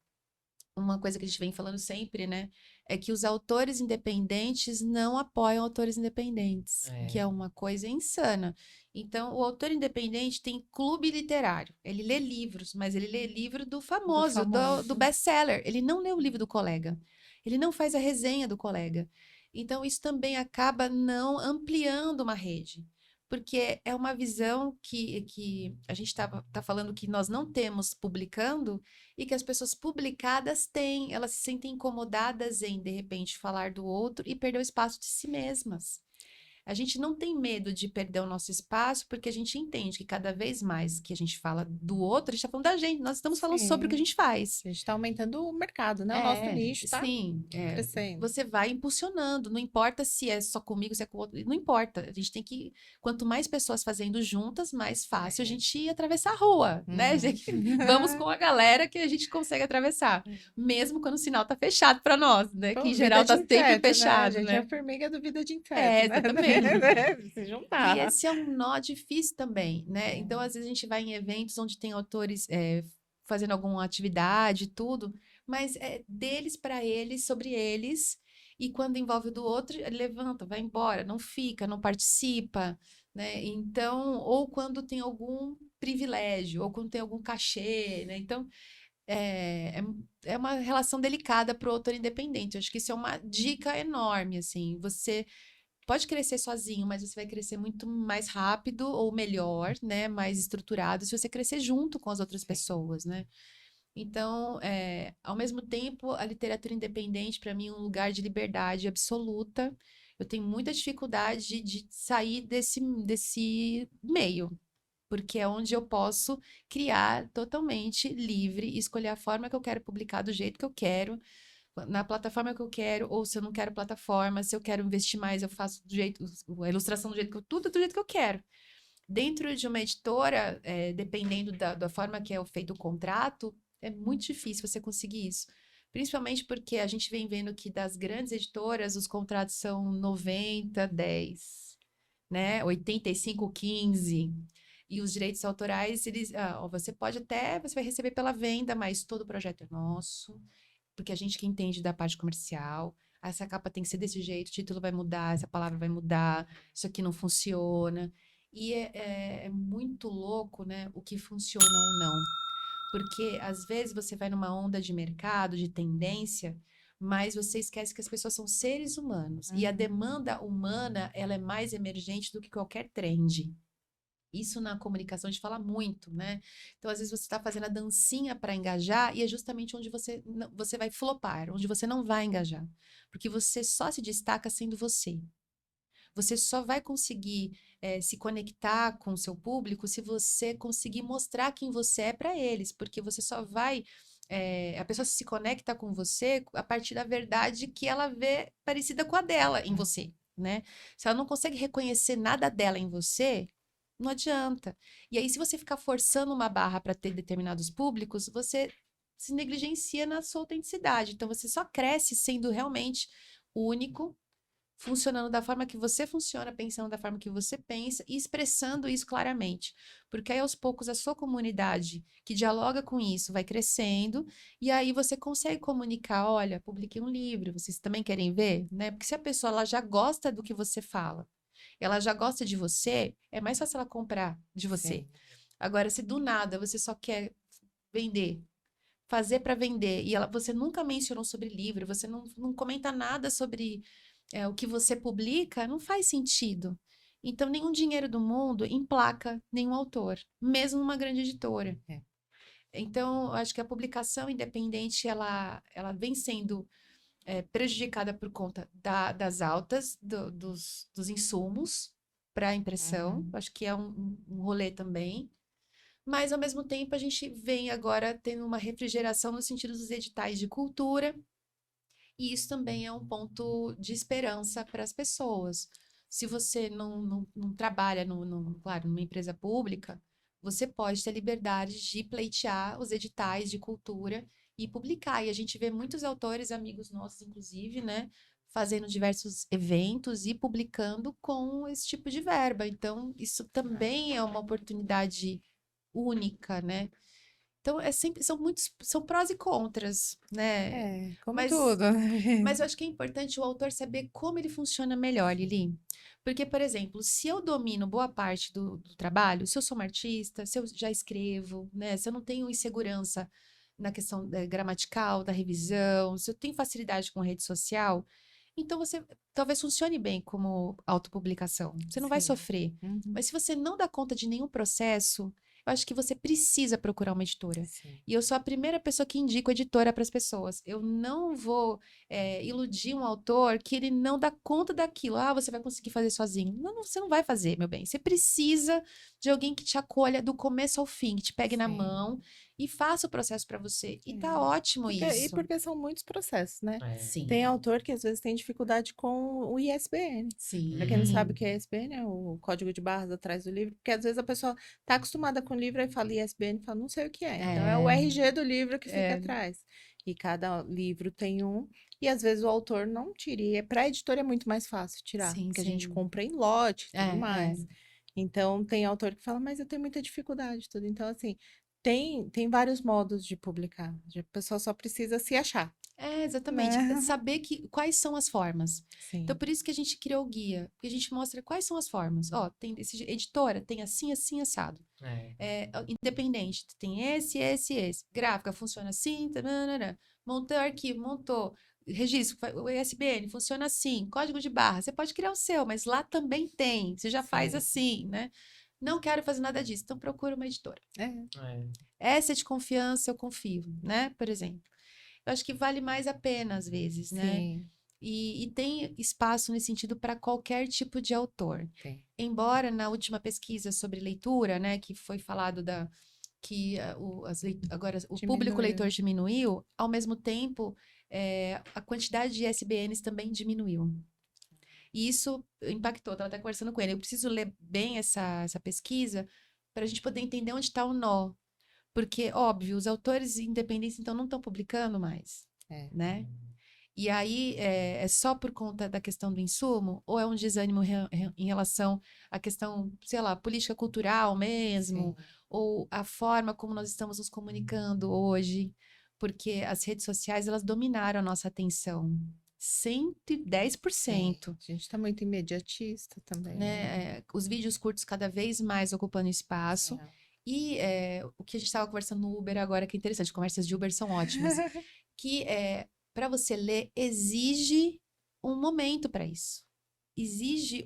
uma coisa que a gente vem falando sempre, né? É que os autores independentes não apoiam autores independentes, que é uma coisa insana. Então, o autor independente tem clube literário. Ele lê livros, mas ele lê livro do famoso, do best-seller. Ele não lê o livro do colega. Ele não faz a resenha do colega. Então, isso também acaba não ampliando uma rede. Porque é uma visão que a gente tá falando que nós não temos publicando, e que as pessoas publicadas têm, elas se sentem incomodadas em, de repente, falar do outro e perder o espaço de si mesmas. A gente não tem medo de perder o nosso espaço, porque a gente entende que cada vez mais que a gente fala do outro, a gente está falando da gente, nós estamos falando sobre o que a gente faz. A gente está aumentando o mercado, né? O nosso nicho está crescendo. Você vai impulsionando, não importa se é só comigo, se é com o outro, não importa. A gente tem que, quanto mais pessoas fazendo juntas, mais fácil a gente atravessar a rua, né? Vamos com a galera que a gente consegue atravessar, mesmo quando o sinal tá fechado para nós, né? Pô, que em geral tá sempre fechado, né? A gente né? é a formiga do vida de inseto, exatamente. Se juntar. E esse é um nó difícil também, né? Então, às vezes a gente vai em eventos onde tem autores fazendo alguma atividade e tudo, mas é deles para eles, sobre eles, e quando envolve o do outro, ele levanta, vai embora, não fica, não participa, né? Então, ou quando tem algum privilégio, ou quando tem algum cachê, né? Então, é uma relação delicada para o autor independente. Eu acho que isso é uma dica enorme, assim, você pode crescer sozinho, mas você vai crescer muito mais rápido ou melhor, né? Mais estruturado, se você crescer junto com as outras pessoas, né? Então, ao mesmo tempo, a literatura independente, para mim, é um lugar de liberdade absoluta. Eu tenho muita dificuldade de sair desse meio, porque é onde eu posso criar totalmente livre e escolher a forma que eu quero publicar do jeito que eu quero, na plataforma que eu quero, ou se eu não quero plataforma, se eu quero investir mais, eu faço do jeito, a ilustração do jeito que eu, tudo do jeito que eu quero. Dentro de uma editora, dependendo da forma que é feito o contrato, é muito difícil você conseguir isso. Principalmente porque a gente vem vendo que das grandes editoras os contratos são 90-10, né? 85-15. E os direitos autorais, você você vai receber pela venda, mas todo o projeto é nosso, porque a gente que entende da parte comercial. Essa capa tem que ser desse jeito, o título vai mudar, essa palavra vai mudar, isso aqui não funciona. E é muito louco, né? O que funciona ou não. Porque às vezes você vai numa onda de mercado, de tendência, mas você esquece que as pessoas são seres humanos. E a Uhum. demanda humana, ela é mais emergente do que qualquer trend. Isso na comunicação a gente fala muito, né? Então, às vezes, você está fazendo a dancinha para engajar e é justamente onde você vai flopar, onde você não vai engajar. Porque você só se destaca sendo você. Você só vai conseguir se conectar com o seu público se você conseguir mostrar quem você é para eles, porque você só vai. A pessoa se conecta com você a partir da verdade que ela vê parecida com a dela em você, né? Se ela não consegue reconhecer nada dela em você, não adianta. E aí, se você ficar forçando uma barra para ter determinados públicos, você se negligencia na sua autenticidade. Então, você só cresce sendo realmente único, funcionando da forma que você funciona, pensando da forma que você pensa e expressando isso claramente. Porque aí, aos poucos, a sua comunidade que dialoga com isso vai crescendo e aí você consegue comunicar, olha, publiquei um livro, vocês também querem ver? Né? Porque se a pessoa ela já gosta do que você fala, ela já gosta de você, é mais fácil ela comprar de você. Sim. Agora, se do nada você só quer vender, fazer para vender, e você nunca mencionou sobre livro, você não comenta nada sobre o que você publica, não faz sentido. Então, nenhum dinheiro do mundo emplaca nenhum autor, mesmo uma grande editora. É. Então, eu acho que a publicação independente, ela vem sendo prejudicada por conta das altas dos insumos para impressão. Uhum. Acho que é um rolê também. Mas, ao mesmo tempo, a gente vem agora tendo uma refrigeração no sentido dos editais de cultura, e isso também é um ponto de esperança para as pessoas. Se você não trabalha, claro, numa empresa pública, você pode ter liberdade de pleitear os editais de cultura e publicar. E a gente vê muitos autores, amigos nossos, inclusive, né, fazendo diversos eventos e publicando com esse tipo de verba. Então, isso também é uma oportunidade única, né? Então, são prós e contras, né? Como Mas tudo. mas eu acho que é importante o autor saber como ele funciona melhor, Lili. Porque, por exemplo, se eu domino boa parte do trabalho, se eu sou uma artista, se eu já escrevo, né? Se eu não tenho insegurança na questão gramatical, da revisão, se eu tenho facilidade com rede social, então você talvez funcione bem como autopublicação. Você não vai Sim. sofrer. Uhum. Mas se você não dá conta de nenhum processo, eu acho que você precisa procurar uma editora. Sim. E eu sou a primeira pessoa que indico editora para as pessoas. Eu não vou iludir um autor que ele não dá conta daquilo. Ah, você vai conseguir fazer sozinho. Não, você não vai fazer, meu bem. Você precisa de alguém que te acolha do começo ao fim, que te pegue na Sim. mão e faça o processo para você. E tá É. ótimo isso. Porque são muitos processos, né? É. Sim, Tem autor que às vezes tem dificuldade com o ISBN. Para quem não sim. sabe o que é ISBN, é o código de barras atrás do livro, porque às vezes a pessoa tá acostumada com o livro e fala ISBN e fala, não sei o que é. Então é o É, RG do livro que fica é, atrás. E cada livro tem um, e às vezes o autor não tira. E para a editora é muito mais fácil tirar, sim, porque a gente sim. compra em lote e tudo É, mais. Então tem autor que fala, mas eu tenho muita dificuldade, tudo. Então, assim, tem vários modos de publicar. A pessoa só precisa se achar, exatamente. né? Saber quais são as formas. Então, Sim. por isso que a gente criou o guia, porque a gente mostra quais são as formas. Ó, tem editora, tem assim, assim, assado. Independente, tem esse. Gráfica funciona assim, tananana. Montou arquivo, montou. Registro, o ISBN funciona assim, código de barra. Você pode criar o seu, mas lá também tem. Você já faz Sim. assim, né? Não quero fazer nada disso, então procura uma editora. É. É. Essa é de confiança, eu confio, né? Por exemplo. Eu acho que vale mais a pena, às vezes, né? Sim, E tem espaço nesse sentido para qualquer tipo de autor. tem. Embora na última pesquisa sobre leitura, né, que foi falado que agora o público Diminuiu. leitor diminuiu, ao mesmo tempo a quantidade de ISBNs também diminuiu. E isso impactou. Estava até conversando com ele. Eu preciso ler bem essa pesquisa para a gente poder entender onde está o nó. Porque, óbvio, os autores independentes então não estão publicando mais. É. né? E aí, é só por conta da questão do insumo? Ou é um desânimo em relação à questão, sei lá, política cultural mesmo? Sim. Ou a forma como nós estamos nos comunicando hoje? Porque as redes sociais, elas dominaram a nossa atenção. É. 110%. A gente tá muito imediatista também, né? Né? Os vídeos curtos cada vez mais ocupando espaço. É. E o que a gente estava conversando no Uber agora, que é interessante, conversas de Uber são ótimas, que para você ler exige um momento para isso. Exige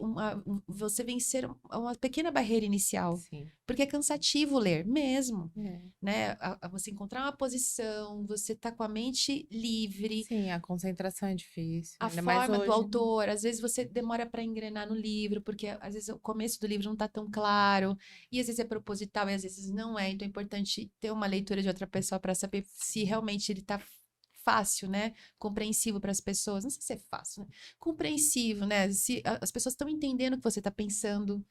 você vencer uma pequena barreira inicial, Sim. porque é cansativo ler mesmo, É. né? Você encontrar uma posição, você tá com a mente livre, Sim, a concentração é difícil, a ainda mais forma do hoje, né? autor, às vezes você demora para engrenar no livro, porque às vezes o começo do livro não está tão claro, e às vezes é proposital e às vezes não é, então é importante ter uma leitura de outra pessoa para saber se realmente ele está fácil, né? Compreensivo para as pessoas. Não sei se é fácil, né? Compreensivo, né? Se as pessoas estão entendendo o que você está pensando,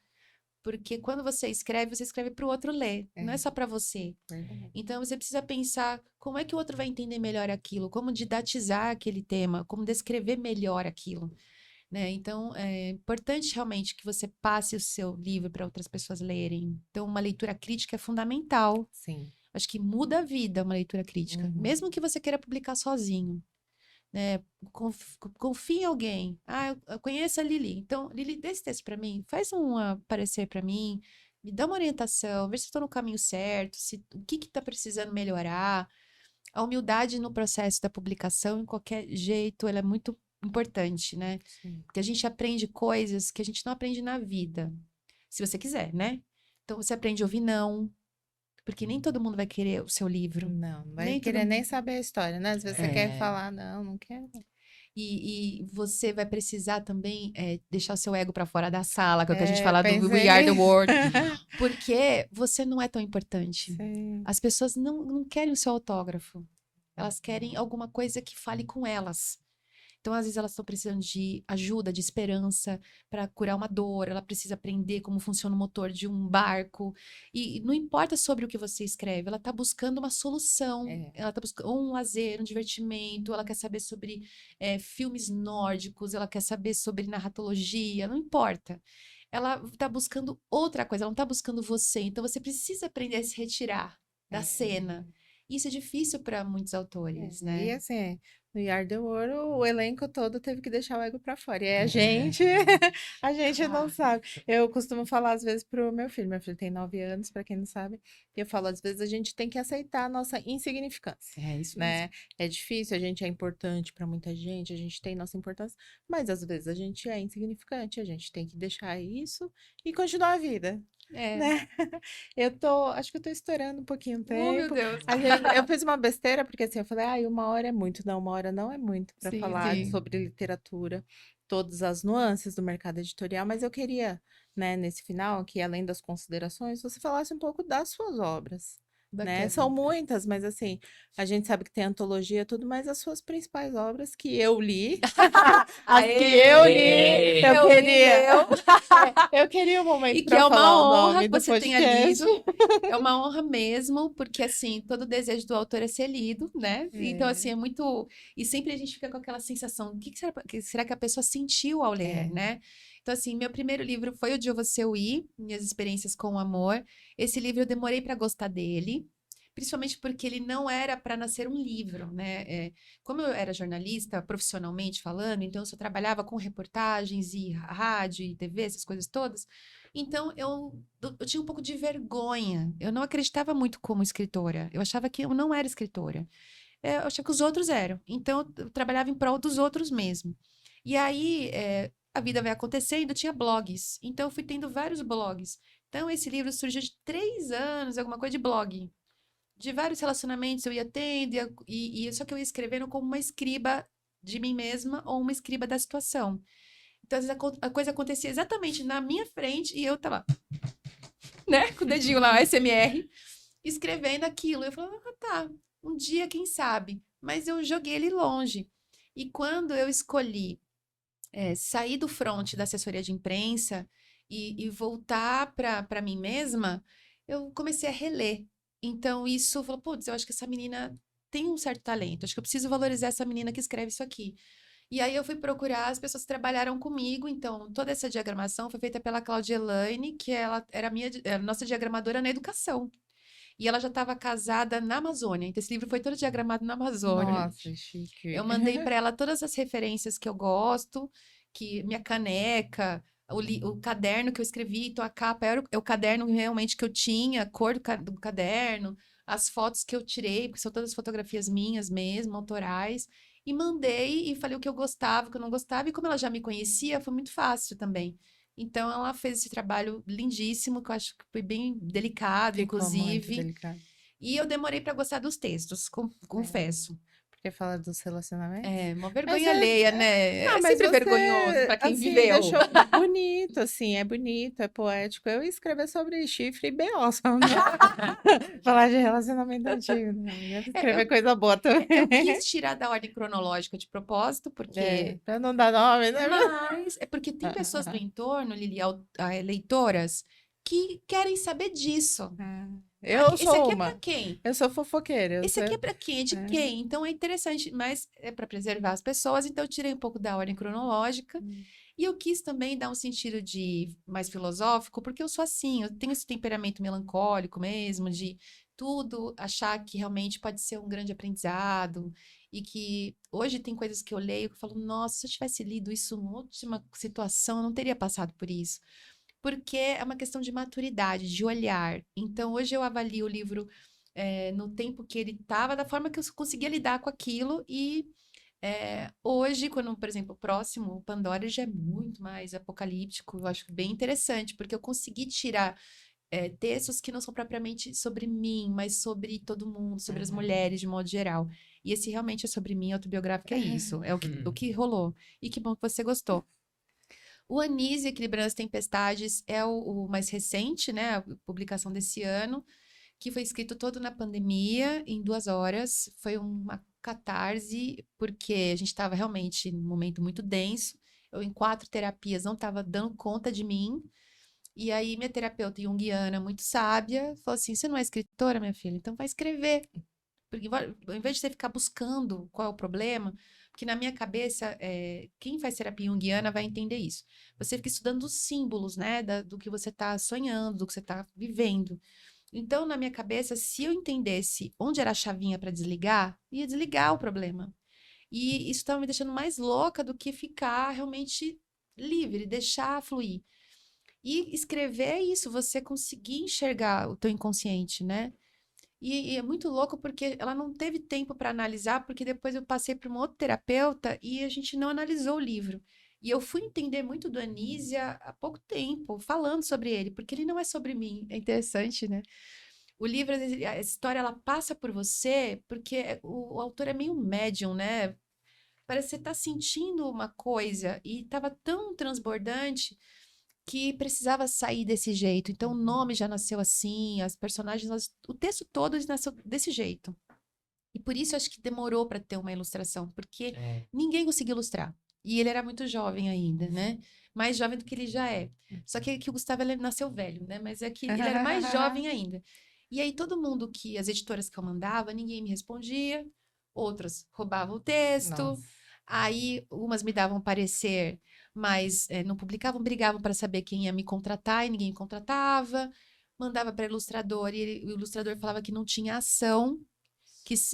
porque quando você escreve para o outro ler, não é É, só para você. verdade. Então você precisa pensar como é que o outro vai entender melhor aquilo, como didatizar aquele tema, como descrever melhor aquilo, né? Então é importante realmente que você passe o seu livro para outras pessoas lerem. Então uma leitura crítica é fundamental. Sim. Acho que muda a vida uma leitura crítica, Uhum. mesmo que você queira publicar sozinho, né? Confie em alguém. Ah, eu conheço a Lili. Então, Lili, dê esse texto para mim, faz um parecer para mim, me dá uma orientação, vê se estou no caminho certo, se o que está precisando melhorar. A humildade no processo da publicação, em qualquer jeito, ela é muito importante, né? Sim. Porque a gente aprende coisas que a gente não aprende na vida, se você quiser, né? Então, você aprende a ouvir não, porque nem todo mundo vai querer o seu livro. Não vai Nem todo querer nem mundo. saber a história, né? Às vezes você quer É. falar, não, não quero. E você vai precisar também deixar o seu ego para fora da sala, que é o que a gente É, fala do pensei We Are the nisso. World, porque você não é tão importante. Sim. As pessoas não querem o seu autógrafo. Elas querem alguma coisa que fale com elas. Então, às vezes, elas estão precisando de ajuda, de esperança para curar uma dor. Ela precisa aprender como funciona o motor de um barco. E não importa sobre o que você escreve, ela está buscando uma solução. É. Ela está buscando um lazer, um divertimento. Ela quer saber sobre filmes nórdicos. Ela quer saber sobre narratologia. Não importa. Ela está buscando outra coisa. Ela não está buscando você. Então, você precisa aprender a se retirar da É. cena. Isso é difícil para muitos autores, E né? assim, no Yard the World, o elenco todo teve que deixar o ego pra fora. E aí a gente, a gente não Claro. sabe. Eu costumo falar às vezes pro meu filho tem 9 anos, pra quem não sabe, e eu falo, às vezes a gente tem que aceitar a nossa insignificância, É isso mesmo. né? É difícil, a gente é importante pra muita gente, a gente tem nossa importância, mas às vezes a gente é insignificante, a gente tem que deixar isso e continuar a vida, É. né? Acho que eu tô estourando um pouquinho o Oh, meu tempo. Deus. Eu fiz uma besteira, porque assim, eu falei, ai, 1 hora é muito. Não, 1 hora não é muito para Sim, falar sim. sobre literatura, todas as nuances do mercado editorial, mas eu queria, né, nesse final, que além das considerações, você falasse um pouco das suas obras, né? São Bacana. muitas, mas assim, a gente sabe que tem antologia e tudo, mas as suas principais obras que eu li, as que eu li, eu Eu li queria, eu. eu queria um momento E que para é uma falar o honra nome que do você tenha podcast. lido. É uma honra mesmo, porque assim, todo desejo do autor é ser lido, né? Então, assim, É, é muito. E sempre a gente fica com aquela sensação: o que será que a pessoa sentiu ao ler, é. né? Então, assim, meu primeiro livro foi o De Eu Você Eu Ir, Minhas Experiências com o Amor. Esse livro eu demorei para gostar dele. Principalmente porque ele não era para nascer um livro, né? Como eu era jornalista, profissionalmente falando, então eu só trabalhava com reportagens e rádio e TV, essas coisas todas. Então eu tinha um pouco de vergonha. Eu não acreditava muito como escritora. Eu achava que eu não era escritora. Eu achava que os outros eram. Então eu trabalhava em prol dos outros mesmo. E aí a vida vai acontecendo, tinha blogs. Então eu fui tendo vários blogs. Então esse livro surgiu de 3 anos, alguma coisa de blog de vários relacionamentos eu ia tendo, só que eu ia escrevendo como uma escriba de mim mesma ou uma escriba da situação. Então, às vezes, a coisa acontecia exatamente na minha frente e eu tava, né, com o dedinho lá, SMR, escrevendo aquilo. Eu falava, tá, um dia, quem sabe? Mas eu joguei ele longe. E quando eu escolhi sair do front da assessoria de imprensa e voltar para mim mesma, eu comecei a reler. Então, isso falou, putz, eu acho que essa menina tem um certo talento, acho que eu preciso valorizar essa menina que escreve isso aqui. E aí eu fui procurar as pessoas que trabalharam comigo, então toda essa diagramação foi feita pela Cláudia Elaine, que ela era a nossa diagramadora na educação. E ela já estava casada na Amazônia, então esse livro foi todo diagramado na Amazônia. Nossa, chique. Eu mandei para ela todas as referências que eu gosto, que minha caneca, o caderno que eu escrevi, então a capa é o caderno realmente que eu tinha, a cor do caderno, as fotos que eu tirei, porque são todas fotografias minhas mesmo, autorais, e mandei e falei o que eu gostava, o que eu não gostava, e como ela já me conhecia, foi muito fácil também. Então ela fez esse trabalho lindíssimo, que eu acho que foi bem delicado, Ficou muito inclusive, delicado. e eu demorei para gostar dos textos, confesso. Porque fala dos relacionamentos. É, uma Mas vergonha alheia, né? Não, É mas sempre você, vergonhoso para quem assim, viveu. deixou bonito, assim, é bonito, é poético. Eu ia escrever sobre chifre e B.O., só não falar de relacionamento antigo, não. Eu ia escrever coisa boa também. Eu quis tirar da ordem cronológica de propósito, porque... Pra não dar nome, né? Mas é porque tem pessoas no entorno, Lili, leitoras, que querem saber disso. Eu Esse sou aqui é uma. para quem? Eu sou fofoqueira. Esse aqui é para quem? É de quem? Então é interessante, mas é para preservar as pessoas, então eu tirei um pouco da ordem cronológica. E eu quis também dar um sentido de mais filosófico, porque eu sou assim, eu tenho esse temperamento melancólico mesmo, de tudo achar que realmente pode ser um grande aprendizado, e que hoje tem coisas que eu leio que eu falo, nossa, se eu tivesse lido isso em última situação, eu não teria passado por isso. Porque é uma questão de maturidade, de olhar. Então, hoje eu avalio o livro no tempo que ele estava, da forma que eu conseguia lidar com aquilo. E hoje, quando, por exemplo, o próximo, o Pandora, ele já é muito mais apocalíptico. Eu acho bem interessante, porque eu consegui tirar textos que não são propriamente sobre mim, mas sobre todo mundo, sobre as mulheres de modo geral. E esse realmente é sobre mim, autobiográfico, é isso. É o que rolou. E que bom que você gostou. O Anísio, Equilibrando as Tempestades, é o mais recente, né? A publicação desse ano, que foi escrito todo na pandemia, em 2 horas. Foi uma catarse, porque a gente estava realmente num momento muito denso. Eu, em 4 terapias, não estava dando conta de mim. E aí, minha terapeuta junguiana, muito sábia, falou assim: você não é escritora, minha filha? Então vai escrever. Porque ao invés de você ficar buscando qual é o problema, porque na minha cabeça, quem faz terapia junguiana vai entender isso. Você fica estudando os símbolos, né, do que você está sonhando, do que você está vivendo. Então, na minha cabeça, se eu entendesse onde era a chavinha para desligar, ia desligar o problema. E isso estava me deixando mais louca do que ficar realmente livre, deixar fluir. E escrever é isso, você conseguir enxergar o teu inconsciente, né? E é muito louco porque ela não teve tempo para analisar, porque depois eu passei para uma outra terapeuta e a gente não analisou o livro. E eu fui entender muito do Anísia há pouco tempo, falando sobre ele, porque ele não é sobre mim. É interessante, né? O livro, a história, ela passa por você, porque o autor é meio médium, né? Parece que você está sentindo uma coisa e estava tão transbordante que precisava sair desse jeito. Então, o nome já nasceu assim, as personagens, o texto todo nasceu desse jeito. E por isso eu acho que demorou para ter uma ilustração, porque ninguém conseguia ilustrar. E ele era muito jovem ainda, né? Mais jovem do que ele já é. Só que o Gustavo, ele nasceu velho, né? Mas é que ele era mais jovem ainda. E aí todo mundo as editoras que eu mandava, ninguém me respondia, outras roubavam o texto. Nossa. Aí umas me davam parecer, mas não publicavam, brigavam para saber quem ia me contratar e ninguém me contratava. Mandava para ilustrador e o ilustrador falava que não tinha ação,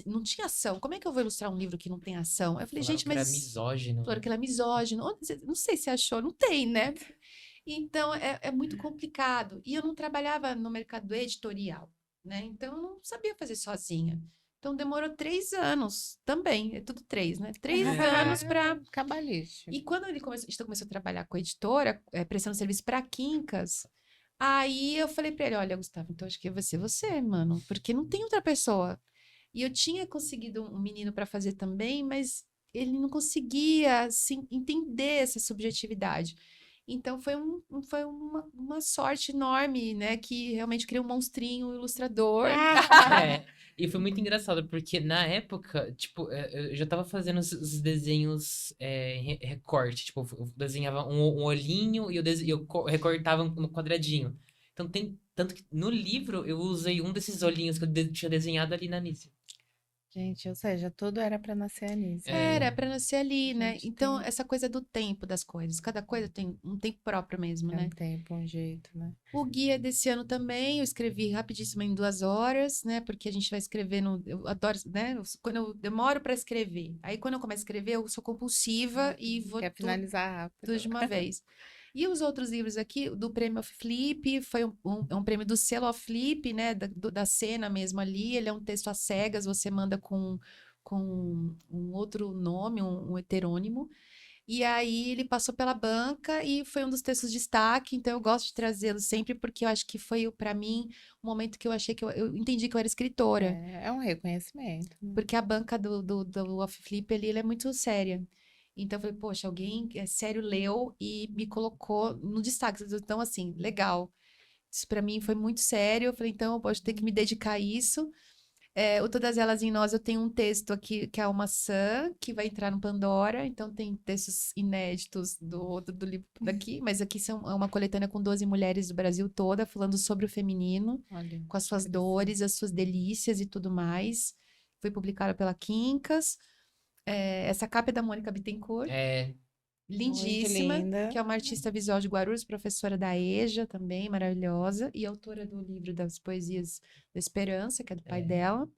não tinha ação. Como é que eu vou ilustrar um livro que não tem ação? Eu falei, Falaram gente, que era mas misógino. falaram que era misógino. Não sei se achou, não tem, né? Então é muito complicado. E eu não trabalhava no mercado editorial, né? Então eu não sabia fazer sozinha. Então demorou 3 anos também, é tudo 3, né? 3 anos para. Cabalístico. E quando a gente começou a trabalhar com a editora, prestando serviço para Quincas, aí eu falei para ele: olha, Gustavo, então acho que vai ser você, mano, porque não tem outra pessoa. E eu tinha conseguido um menino para fazer também, mas ele não conseguia assim, entender essa subjetividade. Então foi uma sorte enorme, né? Que realmente criou um monstrinho, um ilustrador. E foi muito engraçado, porque na época, tipo, eu já tava fazendo os desenhos recorte. Tipo, eu desenhava um olhinho e eu recortava no quadradinho. Então tanto que no livro eu usei um desses olhinhos que eu tinha desenhado ali na Nícia. Gente, ou seja, tudo era pra nascer a Anísia. Era pra nascer ali, né? Gente, Então, tem- essa coisa do tempo das coisas. Cada coisa tem um tempo próprio mesmo, É né? um tempo, um jeito, né? O guia desse ano também, eu escrevi rapidíssimo em 2 horas, né? Porque a gente vai escrevendo, eu adoro, né? Quando eu demoro para escrever. Aí quando eu começo a escrever, eu sou compulsiva e vou Quer finalizar tudo rápido. de uma vez. E os outros livros aqui, do Prêmio Off Flip, foi é um prêmio do selo Off Flip, né? Da cena mesmo ali. Ele é um texto às cegas, você manda com um outro nome, um heterônimo. E aí ele passou pela banca e foi um dos textos de destaque, então eu gosto de trazê-lo sempre porque eu acho que foi para mim um momento que eu achei que eu entendi que eu era escritora, É um reconhecimento, né? porque a banca do Off Flip ele é muito séria. Então eu falei, poxa, alguém é sério leu e me colocou no destaque. Então assim, legal. Isso para mim foi muito sério. Eu falei, então eu posso ter que me dedicar a isso. O Todas Elas em Nós, eu tenho um texto aqui que é uma maçã, que vai entrar no Pandora, então tem textos inéditos do livro daqui, mas aqui é uma coletânea com 12 mulheres do Brasil toda, falando sobre o feminino, Olha, com as suas interessante. dores, as suas delícias e tudo mais. Foi publicada pela Quincas. Essa capa é da Mônica Bittencourt, É, Muito lindíssima, linda. que é uma artista visual de Guarulhos, professora da EJA também, maravilhosa, e autora do livro das Poesias da Esperança, que é do pai é. dela.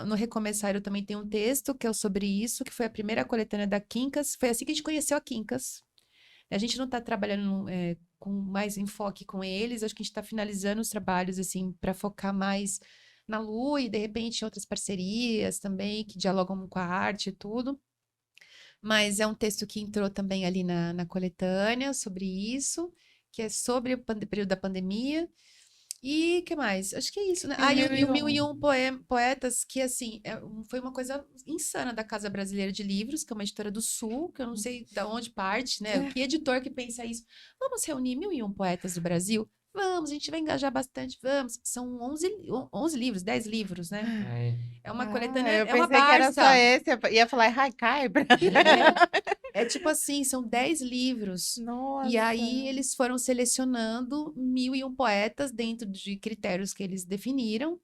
No Recomeçar eu também tenho um texto que é sobre isso, que foi a primeira coletânea da Quincas. Foi assim que a gente conheceu a Quincas. A gente não está trabalhando com mais enfoque com eles, acho que a gente está finalizando os trabalhos assim para focar mais na Lu e de repente em outras parcerias também que dialogam com a arte e tudo. Mas é um texto que entrou também ali na coletânea sobre isso, que é sobre o período da pandemia. E que mais? Acho que é isso, né? E o E o Mil e 1001. Um Poetas, que assim, foi uma coisa insana da Casa Brasileira de Livros, que é uma editora do Sul, que eu não sei de onde parte, né? Que editor que pensa isso? Vamos reunir 1.001 poetas do Brasil? Vamos, a gente vai engajar bastante, vamos. São 11 livros, 10 livros, né? Ai, É uma Ah, coletânea, eu é uma pensei que era só Barça. esse. Eu ia falar Haikai. É tipo assim, são 10 livros. E aí Nossa. eles foram selecionando 1.001 poetas dentro de critérios que eles definiram.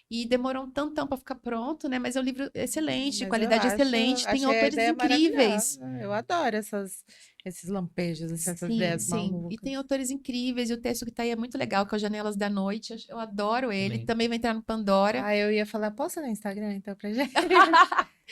E demorou um tantão para ficar pronto, né? Mas é um livro excelente, Mas eu qualidade excelente, tem achei a autores ideia incríveis. maravilhosa. Eu adoro esses lampejos, essas Sim, ideias sim. E malucas. tem autores incríveis, e o texto que tá aí é muito legal, que é o Janelas da Noite. Eu adoro ele. também. Também vai entrar no Pandora. Ah, eu ia falar, posta no Instagram então pra gente?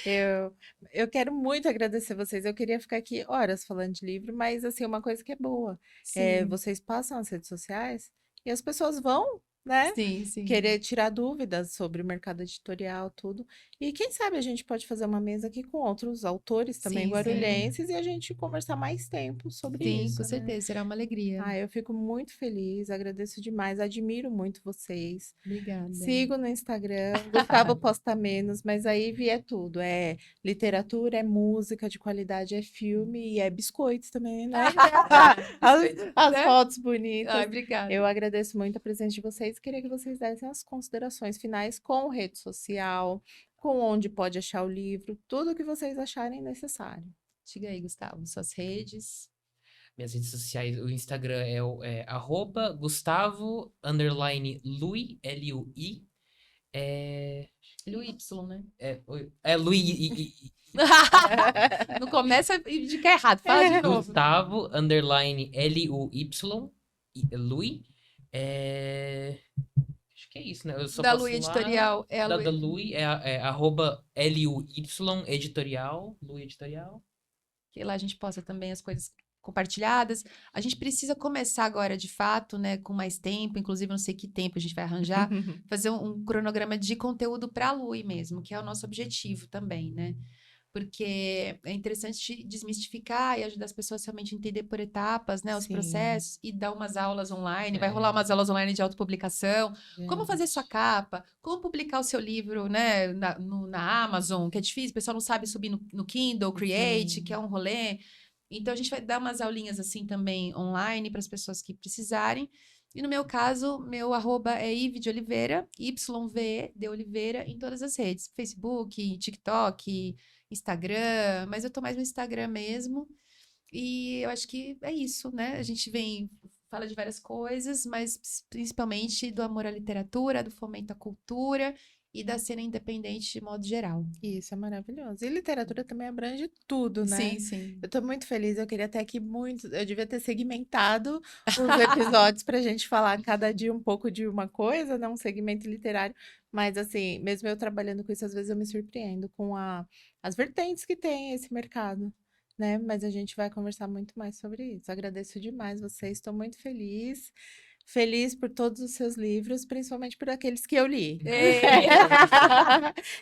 Eu, eu quero muito agradecer vocês. Eu queria ficar aqui horas falando de livro, mas assim, uma coisa que é boa. Sim, Vocês passam as redes sociais e as pessoas vão, né? sim, sim. Querer tirar dúvidas sobre o mercado editorial, tudo. E quem sabe a gente pode fazer uma mesa aqui com outros autores também Sim, sim. guarulhenses e a gente conversar mais tempo sobre Sim, com isso, né? certeza. Será uma alegria. Ah, eu fico muito feliz, agradeço demais, admiro muito vocês. Obrigada. Sigo no Instagram, Gustavo posta menos, mas aí via tudo. É literatura, é música de qualidade, é filme e é biscoitos também, né? As Né? fotos Ai, bonitas. Eu obrigada. agradeço muito a presença de vocês. Queria que vocês dessem as considerações finais com rede social, com onde pode achar o livro, tudo o que vocês acharem necessário. Diga aí, Gustavo, suas redes. Minhas redes sociais, o Instagram é @Gustavo_Lui, Lui. É, Lu Y, né? Lui, Não começa a indicar errado, fala de novo. Gustavo_Luy, Lui. Acho que é isso, né? Eu só Da Lu posto lá. Editorial é a Da, Lu. da Lui, @Luy, Editorial, Lui Editorial. Que lá a gente posta também as coisas compartilhadas. A gente precisa começar agora, de fato, né, com mais tempo, inclusive não sei que tempo a gente vai arranjar, fazer um cronograma de conteúdo para a Lui mesmo, que é o nosso objetivo também, né? Porque é interessante desmistificar e ajudar as pessoas realmente a entender por etapas, né, os Sim, processos e dar umas aulas online. Vai rolar É, umas aulas online de autopublicação, como fazer sua gente. capa, como publicar o seu livro, né, na Amazon, que é difícil, o pessoal não sabe subir no Kindle, Create, que é Sim. um rolê. Então, a gente vai dar umas aulinhas assim também online para as pessoas que precisarem. E no meu caso, meu arroba é Ive de Oliveira, YV de Oliveira, em todas as redes: Facebook, TikTok, Instagram, mas eu tô mais no Instagram mesmo. E eu acho que é isso, né? A gente fala de várias coisas, mas principalmente do amor à literatura, do fomento à cultura e da cena independente de modo geral. Isso é maravilhoso. E literatura também abrange tudo, né? Sim, sim. Eu tô muito feliz, eu queria até que eu devia ter segmentado os episódios pra gente falar cada dia um pouco de uma coisa, né? Um segmento literário. Mas assim, mesmo eu trabalhando com isso, às vezes eu me surpreendo com as vertentes que tem esse mercado, né? Mas a gente vai conversar muito mais sobre isso. Agradeço demais vocês, estou muito feliz. Feliz por todos os seus livros, principalmente por aqueles que eu li.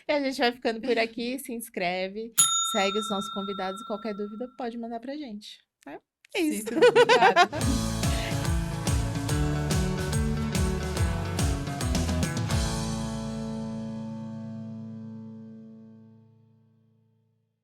E a gente vai ficando por aqui, se inscreve, segue os nossos convidados e qualquer dúvida pode mandar pra gente, tá? É Sim, isso. obrigada.